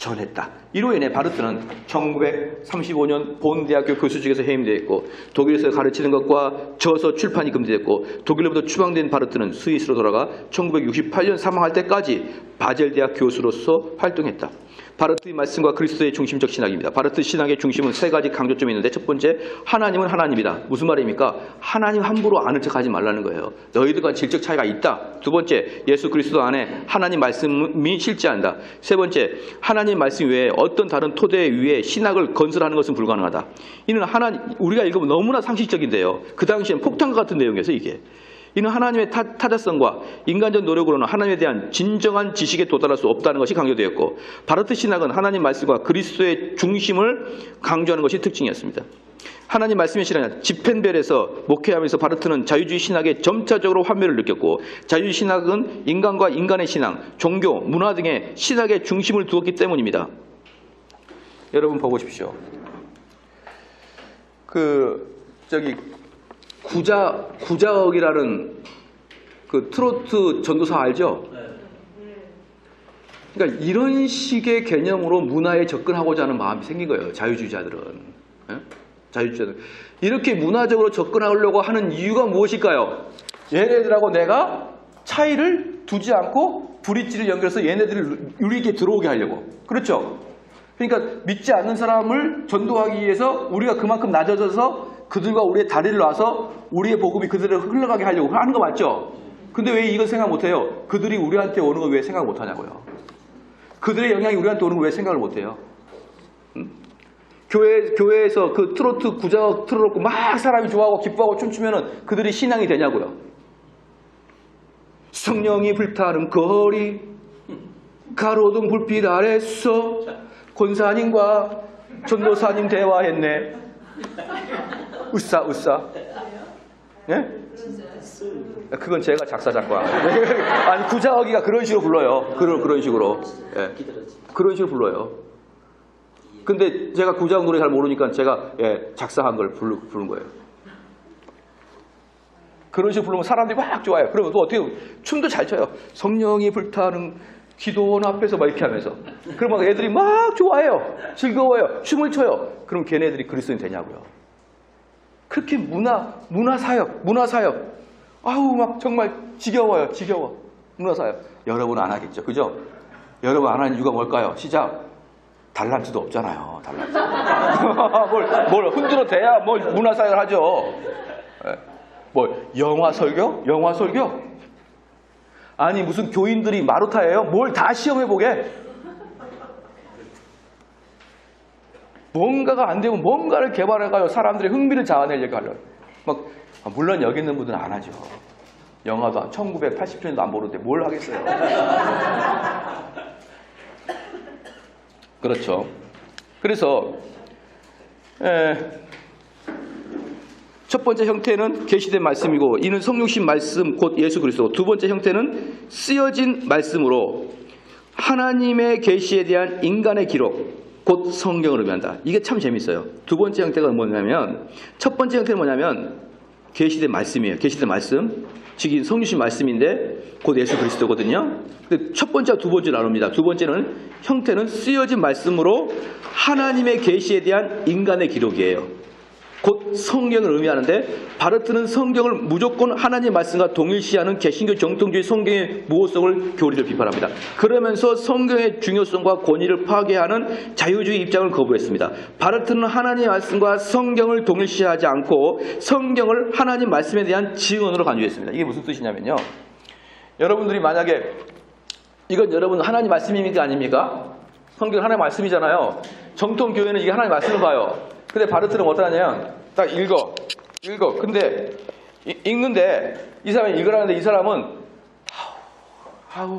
전했다. 이로 인해 바르트는 1935년 본 대학교 교수직에서 해임되었고 독일에서 가르치는 것과 저서 출판이 금지됐고 독일로부터 추방된 바르트는 스위스로 돌아가 1968년 사망할 때까지 바젤 대학 교수로서 활동했다. 바르트의 말씀과 그리스도의 중심적 신학입니다. 바르트 신학의 중심은 세 가지 강조점이 있는데 첫 번째, 하나님은 하나님이다. 무슨 말입니까? 하나님 함부로 아는 척하지 말라는 거예요. 너희들과 질적 차이가 있다. 두 번째, 예수 그리스도 안에 하나님 말씀이 실제한다. 세 번째, 하나님 말씀 외에 어떤 다른 토대 위에 신학을 건설하는 것은 불가능하다. 이는 우리가 읽으면 너무나 상식적인데요. 그 당시엔 폭탄과 같은 내용이어서 이게. 이는 하나님의 타자성과 인간적 노력으로는 하나님에 대한 진정한 지식에 도달할 수 없다는 것이 강조되었고 바르트 신학은 하나님 말씀과 그리스도의 중심을 강조하는 것이 특징이었습니다. 하나님 말씀의 신앙은 집펜벨에서 목회하면서 바르트는 자유주의 신학에 점차적으로 환멸을 느꼈고 자유주의 신학은 인간과 인간의 신앙, 종교, 문화 등의 신학의 중심을 두었기 때문입니다. 여러분 보고 싶으시오. 구자억이라는 그 트로트 전도사 알죠? 그러니까 이런 식의 개념으로 문화에 접근하고자 하는 마음이 생긴 거예요. 자유주의자들은. 자유주의자들. 이렇게 문화적으로 접근하려고 하는 이유가 무엇일까요? 얘네들하고 내가 차이를 두지 않고 브릿지를 연결해서 얘네들을 유리있게 들어오게 하려고. 그렇죠? 그러니까 믿지 않는 사람을 전도하기 위해서 우리가 그만큼 낮아져서 그들과 우리의 다리를 놔서 우리의 복음이 그들을 흘러가게 하려고 하는 거 맞죠? 근데 왜 이건 생각 못해요? 그들이 우리한테 오는 거 왜 생각 못하냐고요? 그들의 영향이 우리한테 오는 거 왜 생각을 못해요? 교회에서 그 트로트 구자악 틀어놓고 막 사람이 좋아하고 기뻐하고 춤추면은 그들이 신앙이 되냐고요? 성령이 불타는 거리 가로등 불빛 아래서 권사님과 전도사님 대화했네. 으싸. 예? 그건 제가 작사 작곡. 아니 구자악이가 그런 식으로 불러요. 그런 식으로. 예. 그런 식으로 불러요. 근데 제가 구자악 노래 잘 모르니까 제가 작사한 걸 부른 거예요. 그런 식으로 부르면 사람들이 막 좋아해요. 그러면 또 어떻게 춤도 잘 춰요. 성령이 불타는 기도원 앞에서 막 이렇게 하면서. 그러면 애들이 막 좋아해요. 즐거워요. 춤을 춰요. 그럼 걔네들이 그리스도인 되냐고요. 그렇게 문화사역. 아우 막 정말 지겨워요. 문화사역. 여러분 안 하겠죠. 그죠? 여러분 안 하는 이유가 뭘까요? 시작. 달란트도 없잖아요. 달란트. 뭘 흔들어 대야 뭘 문화사역을 하죠. 뭘 영화 설교? 아니 무슨 교인들이 마루타예요? 뭘 다 시험해보게? 뭔가가 안 되면 뭔가를 개발해가지고 사람들의 흥미를 자아내려고 하려고. 물론 여기 있는 분들은 안 하죠. 영화도 1980년도 안 보는데 뭘 하겠어요. 그렇죠. 그래서 첫 번째 형태는 계시된 말씀이고 이는 성육신 말씀 곧 예수 그리스도고 두 번째 형태는 쓰여진 말씀으로 하나님의 계시에 대한 인간의 기록 곧 성경을 의미한다. 이게 참 재밌어요. 두 번째 형태가 뭐냐면 첫 번째 형태는 뭐냐면 계시된 말씀이에요. 계시된 말씀. 즉 성육신 말씀인데 곧 예수 그리스도거든요. 근데 첫 번째와 두 번째 나눕니다. 두 번째는 형태는 쓰여진 말씀으로 하나님의 계시에 대한 인간의 기록이에요. 곧 성경을 의미하는데 바르트는 성경을 무조건 하나님의 말씀과 동일시하는 개신교 정통주의 성경의 무호성을 교리를 비판합니다. 그러면서 성경의 중요성과 권위를 파괴하는 자유주의 입장을 거부했습니다. 바르트는 하나님의 말씀과 성경을 동일시하지 않고 성경을 하나님 말씀에 대한 증언으로 간주했습니다. 이게 무슨 뜻이냐면요. 여러분들이 만약에 이건 여러분 하나님 말씀입니까 아닙니까? 성경은 하나님 말씀이잖아요. 정통교회는 이게 하나님 말씀을 봐요. 근데 바르트는 어떠냐면 딱 읽어. 근데 읽는데 이 사람이 읽으라는데 이 사람은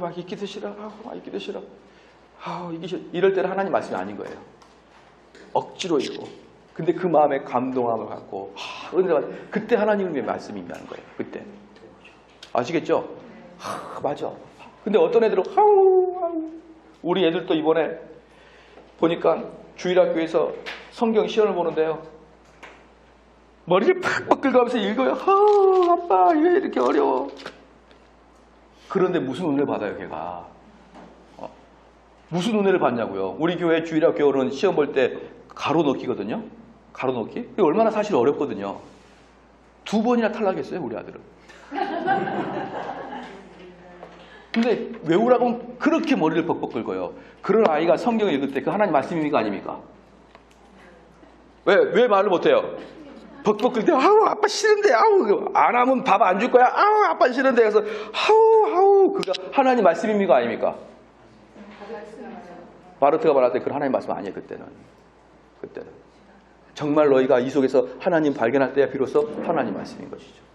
막 읽기도 싫어. 읽기 싫어. 이럴 때는 하나님 말씀이 아닌 거예요. 억지로 읽고. 근데 그 마음에 감동함을 갖고 그런데 그때 하나님의 말씀이 임하는 거예요. 그때. 아시겠죠? 맞아. 근데 어떤 애들은 우리 애들도 이번에 보니까 주일학교에서 성경 시험을 보는데요. 머리를 팍팍 긁어가면서 읽어요. 아빠 이게 이렇게 어려워. 그런데 무슨 은혜를 받아요 걔가. 무슨 은혜를 받냐고요. 우리 교회 주일학 교회는 시험 볼 때 가로넣기거든요. 가로넣기. 이게 얼마나 사실 어렵거든요. 2번이나 탈락했어요, 우리 아들은. 근데 외우라고 하면 그렇게 머리를 벅벅 긁어요. 그런 아이가 성경을 읽을 때 그 하나님 말씀입니까 아닙니까? 왜 말을 못해요? 벅벅 긁을 때 아우 아빠 싫은데 아우 안 하면 밥 안 줄 거야 아우 아빠 싫은데 해서 아우 그거 하나님 말씀입니까 아닙니까? 바르트가 말할 때 그 하나님 말씀 아니에요. 그때는 정말 너희가 이 속에서 하나님 발견할 때야 비로소 하나님 말씀인 것이죠.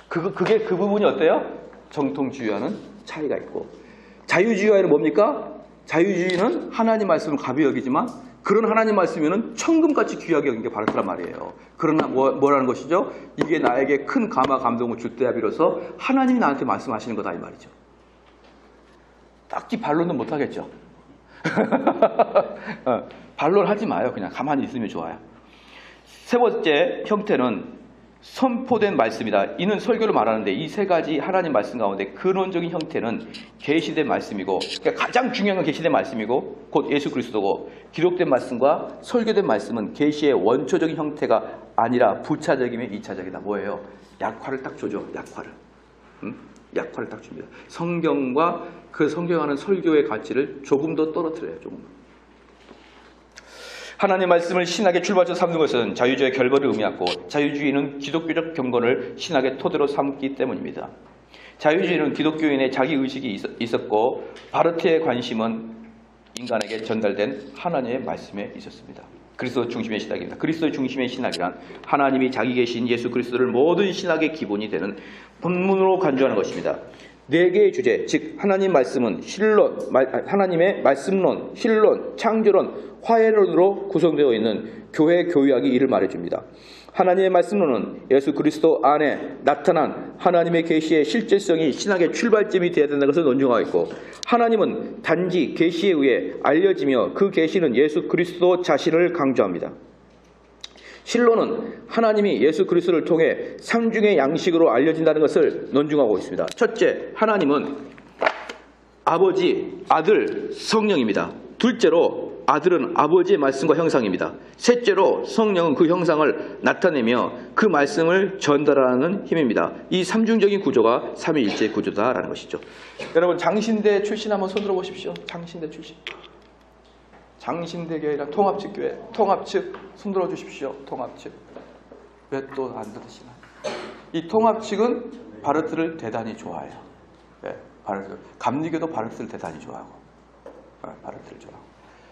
그게 그 부분이 어때요? 정통주의와는 차이가 있고, 자유주의와는 뭡니까? 자유주의는 하나님 말씀을 가벼이 여기지만 그런 하나님 말씀이면 천금같이 귀하게 여긴 게 바르트란 말이에요. 그러나 뭐라는 것이죠? 이게 나에게 큰 감화 감동을 줄 때야 비로소 하나님이 나한테 말씀하시는 거다 이 말이죠. 딱히 반론은 못하겠죠. 반론하지 마요. 그냥 가만히 있으면 좋아요. 세 번째 형태는 선포된 말씀이다. 이는 설교를 말하는데 이 세 가지 하나님 말씀 가운데 근원적인 형태는 계시된 말씀이고, 그러니까 가장 중요한 건 계시된 말씀이고 곧 예수 그리스도고, 기록된 말씀과 설교된 말씀은 계시의 원초적인 형태가 아니라 부차적이며 2차적이다. 뭐예요? 약화를 딱 줘줘. 약화를 딱 줍니다. 성경과 그 성경하는 설교의 가치를 조금 더 떨어뜨려요. 조금 더. 하나님 말씀을 신학의 출발점 삼는 것은 자유주의의 결벌을 의미하고, 자유주의는 기독교적 경건을 신학의 토대로 삼기 때문입니다. 자유주의는 기독교인의 자기의식이 있었고, 바르트의 관심은 인간에게 전달된 하나님의 말씀에 있었습니다. 그리스도 중심의 신학입니다. 그리스도 중심의 신학이란 하나님이 자기 계신 예수 그리스도를 모든 신학의 기본이 되는 본문으로 간주하는 것입니다. 네 개의 주제, 즉 하나님 말씀은 하나님의 말씀론, 신론, 창조론, 화해론으로 구성되어 있는 교회 교육이 이를 말해줍니다. 하나님의 말씀론은 예수 그리스도 안에 나타난 하나님의 계시의 실제성이 신학의 출발점이 되어야 된다는 것을 논증하고 있고, 하나님은 단지 계시에 의해 알려지며 그 계시는 예수 그리스도 자신을 강조합니다. 신론은 하나님이 예수 그리스도를 통해 삼중의 양식으로 알려진다는 것을 논증하고 있습니다. 첫째, 하나님은 아버지, 아들, 성령입니다. 둘째로 아들은 아버지의 말씀과 형상입니다. 셋째로 성령은 그 형상을 나타내며 그 말씀을 전달하는 힘입니다. 이 삼중적인 구조가 삼위일체 구조다라는 것이죠. 여러분, 장신대 출신 한번 손들어 보십시오. 장신대 출신. 장신대교회랑 통합측교회, 통합측 손들어 주십시오. 통합측. 왜 또 안 들으시나? 이 통합측은 바르트를 대단히 좋아해요. 네, 바르트. 감리교도 바르트를 대단히 좋아하고, 바르트를 좋아하고.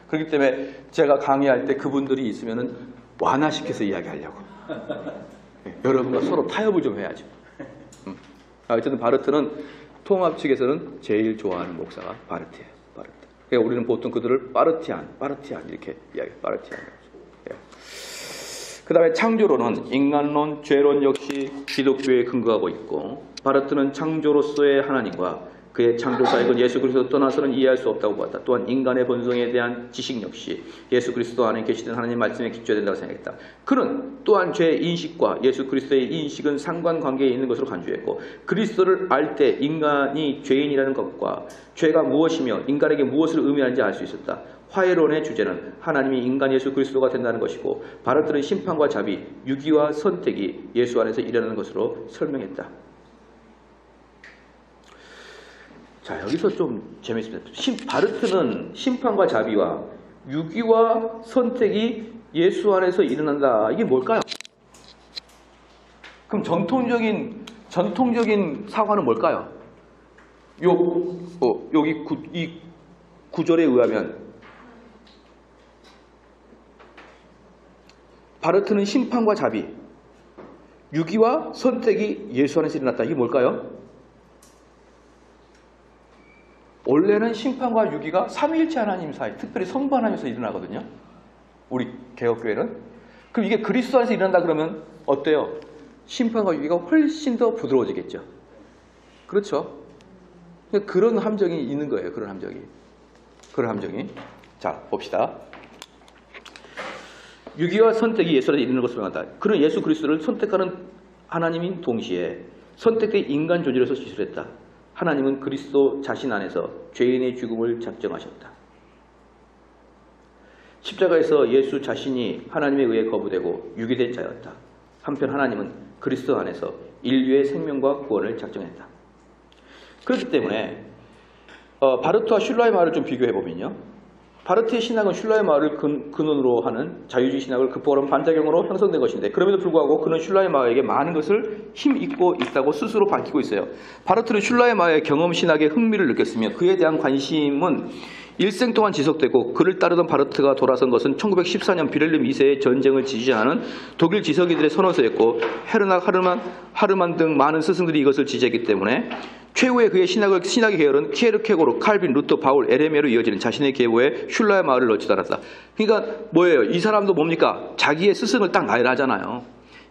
그렇기 때문에 제가 강의할 때 그분들이 있으면은 완화시켜서 이야기하려고. 네, 여러분과 서로 타협을 좀 해야죠. 어쨌든 바르트는 통합측에서는 제일 좋아하는 목사가 바르트예요. 바르트. 그러니까 우리는 보통 그들을 빠르티안 이렇게 이야기해요. 빠르티안. 예. 그 다음에 창조론은 인간론, 죄론 역시 기독교에 근거하고 있고, 바르트는 창조로서의 하나님과 그의 창조사역은 예수 그리스도 떠나서는 이해할 수 없다고 보았다. 또한 인간의 본성에 대한 지식 역시 예수 그리스도 안에 계시던 하나님 말씀에 기초해야 된다고 생각했다. 그는 또한 죄의 인식과 예수 그리스도의 인식은 상관관계에 있는 것으로 간주했고, 그리스도를 알 때 인간이 죄인이라는 것과 죄가 무엇이며 인간에게 무엇을 의미하는지 알 수 있었다. 화해론의 주제는 하나님이 인간 예수 그리스도가 된다는 것이고, 바르트는 심판과 자비, 유기와 선택이 예수 안에서 일어나는 것으로 설명했다. 자, 여기서 좀 재미있습니다. 바르트는 심판과 자비와 유기와 선택이 예수 안에서 일어난다. 이게 뭘까요? 그럼 전통적인 사과는 뭘까요? 여기 이 구절에 의하면 바르트는 심판과 자비, 유기와 선택이 예수 안에서 일어났다. 이게 뭘까요? 원래는 심판과 유기가 삼위일체 하나님 사이, 특별히 성부 하나님에서 일어나거든요. 우리 개혁교회는. 그럼 이게 그리스도 안에서 일어난다 그러면 어때요? 심판과 유기가 훨씬 더 부드러워지겠죠. 그렇죠? 그런 함정이 있는 거예요. 그런 함정이. 자, 봅시다. 유기와 선택이 예수 안에서 이르는 것으로 말한다. 그는 예수 그리스도를 선택하는 하나님인 동시에 선택된 인간 존재로서 지술했다. 하나님은 그리스도 자신 안에서 죄인의 죽음을 작정하셨다. 십자가에서 예수 자신이 하나님에 의해 거부되고 유기된 자였다. 한편 하나님은 그리스도 안에서 인류의 생명과 구원을 작정했다. 그렇기 때문에 바르트와 슐러의 말을 좀 비교해보면요. 바르트의 신학은 슐러의 말을 근원으로 하는 자유주의 신학을 극복하는 반작용으로 형성된 것인데, 그럼에도 불구하고 그는 슐러의 마에게 많은 것을 힘입고 있다고 스스로 밝히고 있어요. 바르트는 슐러의 마의 경험 신학에 흥미를 느꼈으며 그에 대한 관심은 일생 동안 지속되고, 그를 따르던 바르트가 돌아선 것은 1914년 비렐름 2세의 전쟁을 지지하는 독일 지성인들의 선언서였고, 헤르낙, 하르만 등 많은 스승들이 이것을 지지했기 때문에 최후의 그의 신학의 계열은 키에르케고르, 칼빈, 루터, 바울, 에레미야로 이어지는 자신의 계보에 슐러의 마을을 넣지 않았다. 그러니까 뭐예요? 이 사람도 뭡니까? 자기의 스승을 딱 나열하잖아요.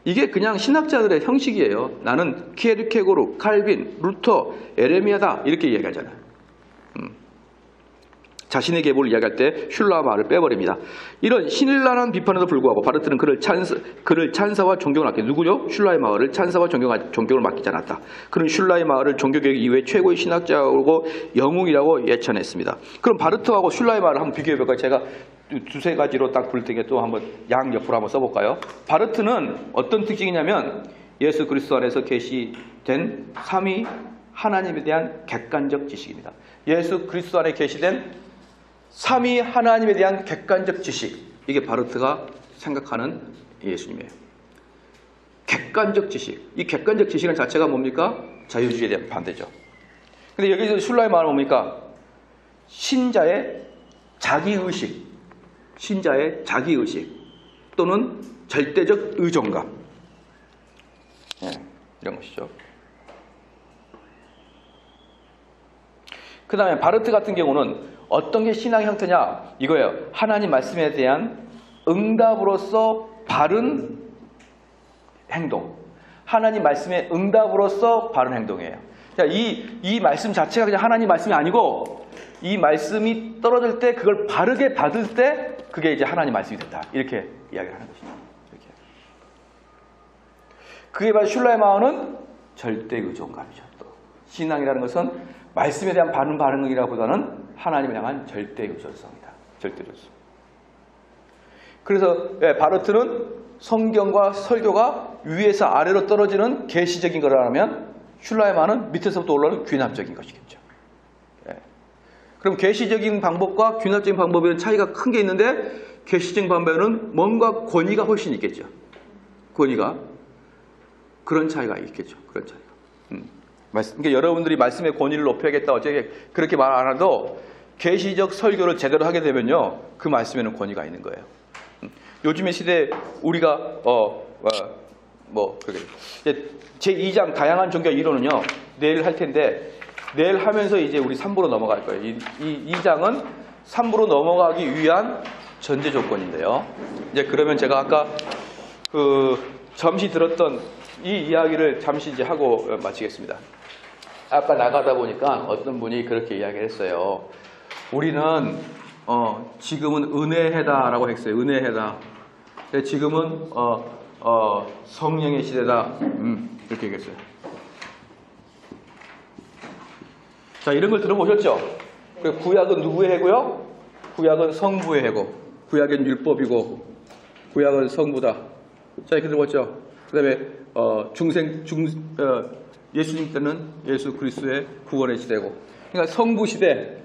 이게 그냥 신학자들의 형식이에요. 나는 키에르케고르, 칼빈, 루터, 에레미야다 이렇게 이야기하잖아요. 자신의 계보를 이야기할 때 슐러의 말을 빼버립니다. 이런 신랄한 비판에도 불구하고 바르트는 그를 찬사와 존경을 맡기, 누구죠? 슐러의 마을을 찬사와 존경을 맡기지 않았다. 그는 슐러의 마을을 종교개혁 이후에 최고의 신학자고 영웅이라고 예찬했습니다. 그럼 바르트하고 슐러의 마을을 한번 비교해볼까요? 제가 두세 가지로 딱 볼 테니까 또 한번 양옆으로 한번 써볼까요? 바르트는 어떤 특징이냐면 예수 그리스도 안에서 계시된 삼위 하나님에 대한 객관적 지식입니다. 예수 그리스도 안에 계시된 삼위 하나님에 대한 객관적 지식, 이게 바르트가 생각하는 예수님이에요. 객관적 지식. 이 객관적 지식은 자체가 뭡니까? 자유주의에 대한 반대죠. 근데 여기서 슐러의 말은 뭡니까? 신자의 자기의식, 신자의 자기의식 또는 절대적 의존감, 이런 것이죠. 그 다음에 바르트 같은 경우는 어떤 게 신앙의 형태냐? 이거예요. 하나님 말씀에 대한 응답으로서 바른 행동. 하나님 말씀의 응답으로서 바른 행동이에요. 자, 이 말씀 자체가 그냥 하나님 말씀이 아니고, 이 말씀이 떨어질 때 그걸 바르게 받을 때 그게 이제 하나님 말씀이 됐다. 이렇게 이야기를 하는 것이죠. 이렇게. 그에 반해 슐러의 마음은 절대 의존감이죠. 또 신앙이라는 것은 말씀에 대한 바른 반응이라보다는 하나님을 향한 절대 의존성이다. 절대 의존성. 그래서 바르트는 성경과 설교가 위에서 아래로 떨어지는 계시적인 거라면, 슐러의 마음은 밑에서부터 올라오는 귀납적인 것이겠죠. 그럼 계시적인 방법과 귀납적인 방법에는 차이가 큰 게 있는데, 계시적인 방법에는 뭔가 권위가 훨씬 있겠죠. 권위가. 그런 차이가 있겠죠. 그런 차이가. 그러니까 여러분들이 말씀의 권위를 높여야겠다 어쩌게 그렇게 말 안 해도 계시적 설교를 제대로 하게 되면요, 그 말씀에는 권위가 있는 거예요. 요즘의 시대에 우리가 제 2장 다양한 종교 이론은요 내일 할 텐데, 내일 하면서 이제 우리 3부로 넘어갈 거예요. 이 2장은 3부로 넘어가기 위한 전제 조건인데요. 이제 그러면 제가 아까 잠시 들었던 이 이야기를 잠시 이제 하고 마치겠습니다. 아까 나가다 보니까 어떤 분이 그렇게 이야기를 했어요. 우리는 지금은 은혜해다라고 했어요. 은혜해다. 지금은 성령의 시대다. 이렇게 얘기했어요. 자, 이런 걸 들어보셨죠? 구약은 누구의 해고요? 구약은 성부의 해고. 구약은 율법이고 구약은 성부다. 자, 이렇게 들어봤죠? 그 다음에 예수님 때는 예수 그리스도의 구원의 시대고, 그러니까 성부 시대,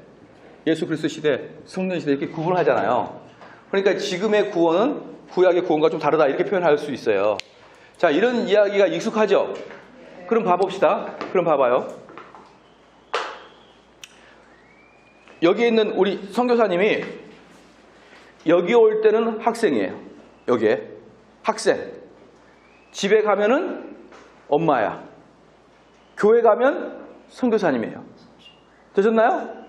예수 그리스도 시대, 성령 시대 이렇게 구분하잖아요. 그러니까 지금의 구원은 구약의 구원과 좀 다르다 이렇게 표현할 수 있어요. 자, 이런 이야기가 익숙하죠? 그럼 봐봅시다. 그럼 봐봐요. 여기에 있는 우리 선교사님이 여기 올 때는 학생이에요. 여기에 학생. 집에 가면은 엄마야. 교회 가면 선교사님이에요. 되셨나요?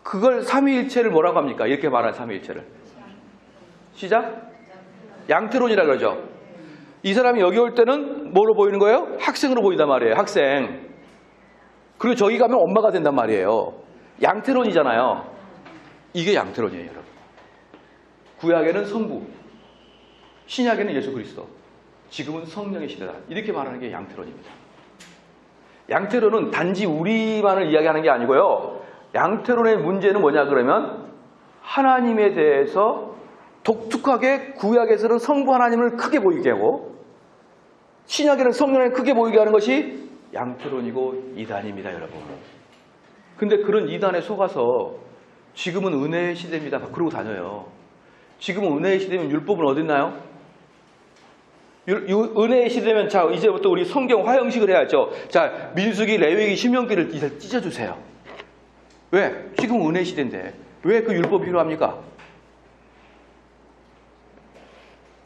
그걸 삼위일체를 뭐라고 합니까? 이렇게 말하는 삼위일체를. 시작? 양태론이라 그러죠. 이 사람이 여기 올 때는 뭐로 보이는 거예요? 학생으로 보인단 말이에요. 학생. 그리고 저기 가면 엄마가 된단 말이에요. 양태론이잖아요. 이게 양태론이에요, 여러분. 구약에는 성부, 신약에는 예수 그리스도, 지금은 성령의 시대다. 이렇게 말하는 게 양태론입니다. 양태론은 단지 우리만을 이야기하는 게 아니고요. 양태론의 문제는 뭐냐 그러면 하나님에 대해서 독특하게 구약에서는 성부 하나님을 크게 보이게 하고 신약에는 성령을 크게 보이게 하는 것이 양태론이고 이단입니다, 여러분. 근데 그런 이단에 속아서 지금은 은혜의 시대입니다. 막 그러고 다녀요. 지금은 은혜의 시대면 율법은 어딨나요? 은혜의 시대면 자 이제부터 우리 성경 화형식을 해야죠. 자 민수기, 레위기, 신명기를 이제 찢어주세요. 왜? 지금은 은혜의 시대인데 왜 그 율법이 필요합니까?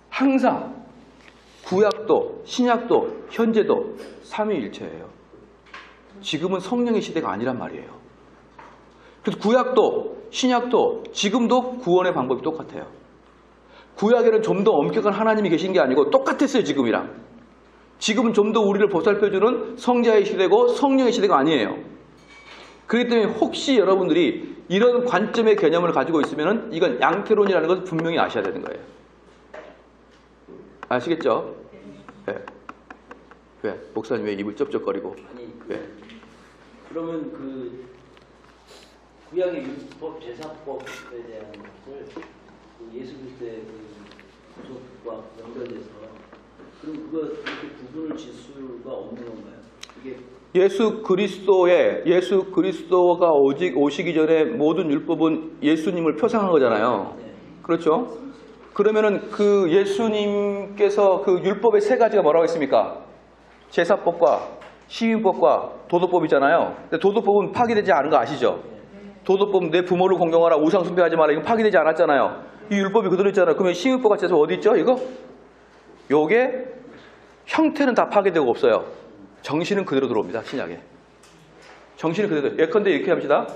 항상 구약도 신약도 현재도 삼위일체예요. 지금은 성령의 시대가 아니란 말이에요. 그래서 구약도 신약도 지금도 구원의 방법이 똑같아요. 구약에는 좀 더 엄격한 하나님이 계신 게 아니고 똑같았어요, 지금이랑. 지금은 좀 더 우리를 보살펴주는 성자의 시대고 성령의 시대가 아니에요. 그렇기 때문에 혹시 여러분들이 이런 관점의 개념을 가지고 있으면 이건 양태론이라는 것을 분명히 아셔야 되는 거예요. 아시겠죠? 네. 왜? 목사님 왜 입을 쩝쩝거리고? 아니, 왜? 그러면 그 구약의 율법, 제사법에 대한 것을 그 예수 그리스도의 그 구속과 연결돼서 그럼 그거 그렇게 구분을 질 수가 없는 건가요? 이게 예수 그리스도가 오시기 전에 모든 율법은 예수님을 표상한 거잖아요. 네. 그렇죠? 그러면은 그 예수님께서 그 율법의 세 가지가 뭐라고 했습니까? 제사법과 시민법과 도덕법이잖아요. 근데 도덕법은 파기되지 않은 거 아시죠? 도덕법은 내 부모를 공경하라, 우상 숭배하지 마라, 이거 파기되지 않았잖아요. 이 율법이 그대로 있잖아요. 그러면 시민법과 제사법 어디 있죠? 이거? 요게 형태는 다 파괴되고 없어요. 정신은 그대로 들어옵니다. 신약에. 정신은 그대로. 예컨대 이렇게 합시다.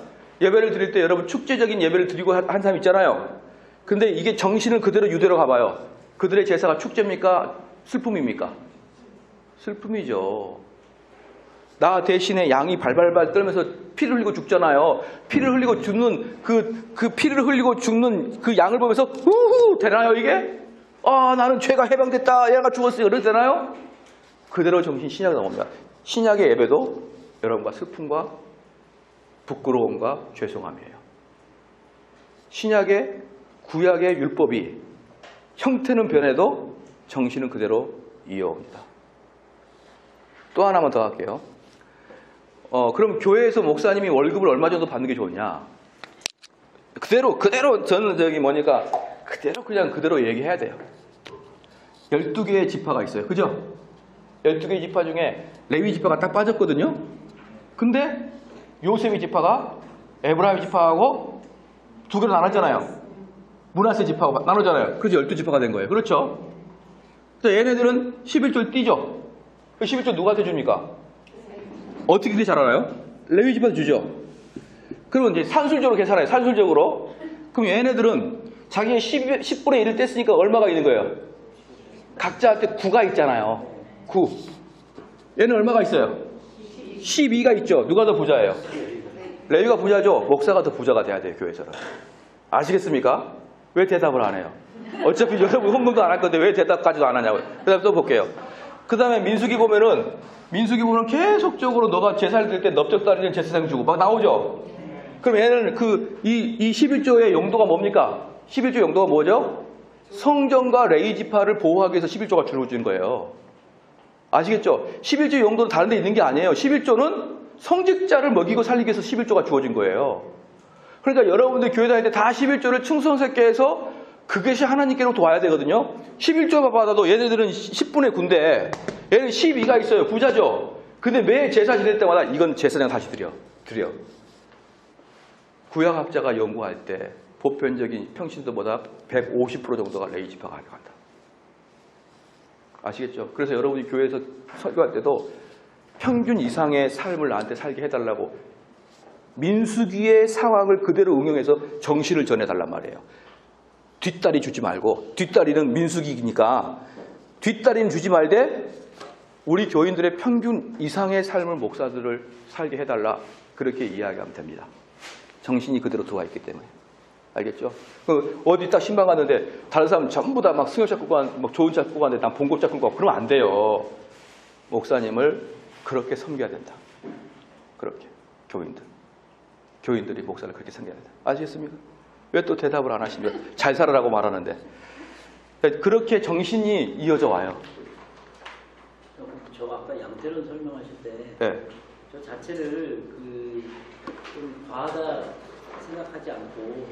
예배를 드릴 때 여러분 축제적인 예배를 드리고 한 사람 있잖아요. 근데 이게 정신은 그대로 유대로 가봐요. 그들의 제사가 축제입니까? 슬픔입니까? 슬픔이죠. 나 대신에 양이 발발발 떨면서 피를 흘리고 죽잖아요. 피를 흘리고 죽는 그 피를 흘리고 죽는 그 양을 보면서 우후 되나요 이게? 아 나는 죄가 해방됐다. 얘가 죽었어요. 그래도 되나요? 그대로 정신 신약에 나옵니다. 신약의 예배도 여러분과 슬픔과 부끄러움과 죄송함이에요. 신약의 구약의 율법이 형태는 변해도 정신은 그대로 이어옵니다. 또 하나만 더 할게요. 그럼 교회에서 목사님이 월급을 얼마 정도 받는 게 좋으냐? 그대로 저는 그대로 얘기해야 돼요. 12개의 지파가 있어요. 그죠? 12개의 지파 중에 레위 지파가 딱 빠졌거든요. 근데 요셉의 지파가 에브라임 지파하고 두 개로 나눴잖아요. 므낫세 지파하고 나누잖아요. 그래서 12지파가 된 거예요. 그렇죠? 그래서 얘네들은 11조를 띄죠. 그 11조 누구한테 줍니까? 어떻게 그렇게 잘 알아요? 레위 지파한테 주죠. 그러면 이제 산술적으로 계산해요. 산술적으로. 그럼 얘네들은 자기의 10분의 1을 뗐으니까 얼마가 있는 거예요? 각자한테 9가 있잖아요. 9. 얘는 얼마가 있어요? 12가 있죠. 누가 더 부자예요? 레위가 부자죠. 목사가 더 부자가 돼야 돼요. 교회에서는. 아시겠습니까? 왜 대답을 안 해요? 어차피 여러분 헌금도 안 할 건데 왜 대답까지도 안 하냐고요. 대답 또 볼게요. 그 다음에 민수기 보면 계속적으로 너가 제사를 드릴 때 넓적다리는 제사상 주고 막 나오죠. 그럼 얘는 이 11조의 용도가 뭡니까? 11조 용도가 뭐죠? 성전과 레위 지파를 보호하기 위해서 11조가 주어진 거예요. 아시겠죠? 11조 용도는 다른 데 있는 게 아니에요. 11조는 성직자를 먹이고 살리기 위해서 11조가 주어진 거예요. 그러니까 여러분들 교회 다닐 때 다 11조를 충성스럽게 해서 그것이 하나님께로부터 와야 되거든요. 11조만 받아도 얘네들은 10분의 9인데 얘는 12가 있어요. 부자죠. 근데 매 제사 지낼 때마다 이건 제사장 다시 드려. 구약학자가 연구할 때 보편적인 평신도보다 150% 정도가 레위 지파가 가져간다. 아시겠죠? 그래서 여러분이 교회에서 설교할 때도 평균 이상의 삶을 나한테 살게 해달라고 민수기의 상황을 그대로 응용해서 정신을 전해달란 말이에요. 뒷다리 주지 말고, 뒷다리는 민수기니까 뒷다리는 주지 말되 우리 교인들의 평균 이상의 삶을 목사들을 살게 해달라. 그렇게 이야기하면 됩니다. 정신이 그대로 들어와 있기 때문에. 알겠죠? 어디 딱 신방 갔는데 다른 사람 전부 다 막 승용차 끌고 막 좋은 차 끌고 갔는데 난 봉고차 끌고 가고 그러면 안 돼요. 목사님을 그렇게 섬겨야 된다. 그렇게 교인들이 목사를 그렇게 섬겨야 된다. 아시겠습니까? 왜 또 대답을 안 하시면 잘 살아라고 말하는데 그렇게 정신이 이어져 와요. 저 아까 양태론 설명하실 때 네. 저 자체를 좀 과하다 생각하지 않고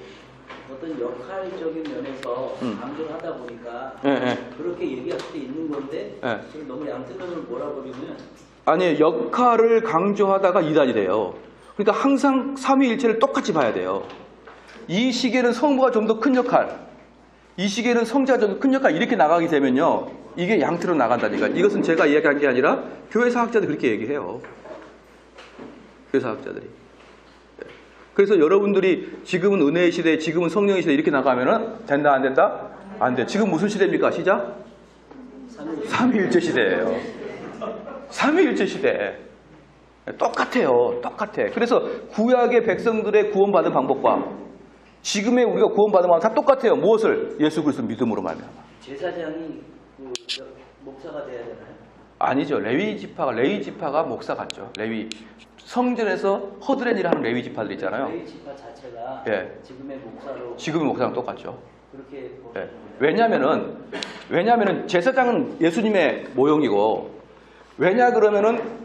어떤 역할적인 면에서 강조를 하다 보니까 그렇게 얘기할 수도 있는 건데 지금 너무 양태론을 몰아버리면 아니 역할을 강조하다가 이단이 돼요. 그러니까 항상 삼위일체를 똑같이 봐야 돼요. 이 시기에는 성부가 좀 더 큰 역할, 이 시기에는 성자가 좀 더 큰 역할 이렇게 나가게 되면요. 이게 양태로 나간다니까. 이것은 제가 이야기한 게 아니라 교회 사학자들이 그렇게 얘기해요. 교회 사학자들이. 그래서 여러분들이 지금은 은혜의 시대, 지금은 성령의 시대 이렇게 나가면은 된다 안 된다? 안 돼. 지금 무슨 시대입니까? 시작? 삼위일체 시대예요. 삼위일체 시대. 똑같아요. 똑같아. 그래서 구약의 백성들의 구원받은 방법과 지금의 우리가 구원받은 방법 다 똑같아요. 무엇을? 예수 그리스도 믿음으로 말미암아. 제사장이 목사가 돼야 되나요? 아니죠. 레위 지파가 목사 같죠. 레위 성전에서 허드렛 일을 하는 레위 지파들 있잖아요. 레위 지파 자체가 예. 지금의 목사랑 똑같죠. 그렇게 예. 왜냐면은 제사장은 예수님의 모형이고 왜냐 그러면은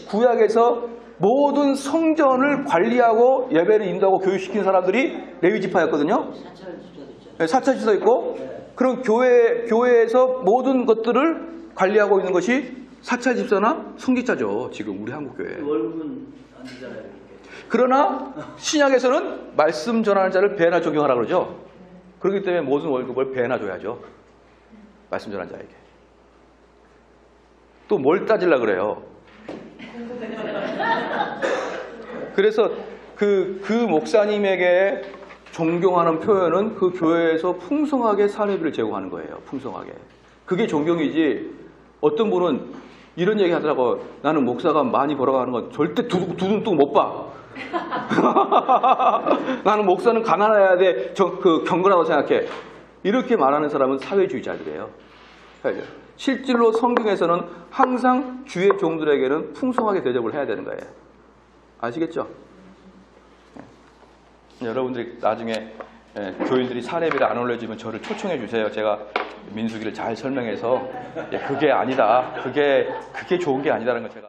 구약에서 모든 성전을 관리하고 예배를 인도하고 교육시킨 사람들이 레위 지파였거든요. 사찰 지도 있고 그럼 교회에서 모든 것들을 관리하고 있는 것이 사찰 집사나 성직자죠. 지금 우리 한국 교회. 월급은 안 주잖아요. 이렇게. 그러나 신약에서는 말씀 전하는 자를 배나 존경하라 그러죠. 그렇기 때문에 모든 월급을 배나 줘야죠. 말씀 전하는 자에게. 또 뭘 따지려 그래요. 그래서 그 목사님에게 존경하는 표현은 그 교회에서 풍성하게 사례비를 제공하는 거예요. 풍성하게. 그게 존경이지. 어떤 분은 이런 얘기 하더라고. 나는 목사가 많이 벌어가는 건 절대 두 눈 뜨고 못 봐. 나는 목사는 가난해야 돼. 경건하다고 생각해. 이렇게 말하는 사람은 사회주의자들이에요. 실질로 성경에서는 항상 주의 종들에게는 풍성하게 대접을 해야 되는 거예요. 아시겠죠? 여러분들이 나중에 교인들이 사례비를 안 올려주면 저를 초청해 주세요. 제가 민수기를 잘 설명해서 그게 아니다. 그게 좋은 게 아니다라는 걸 제가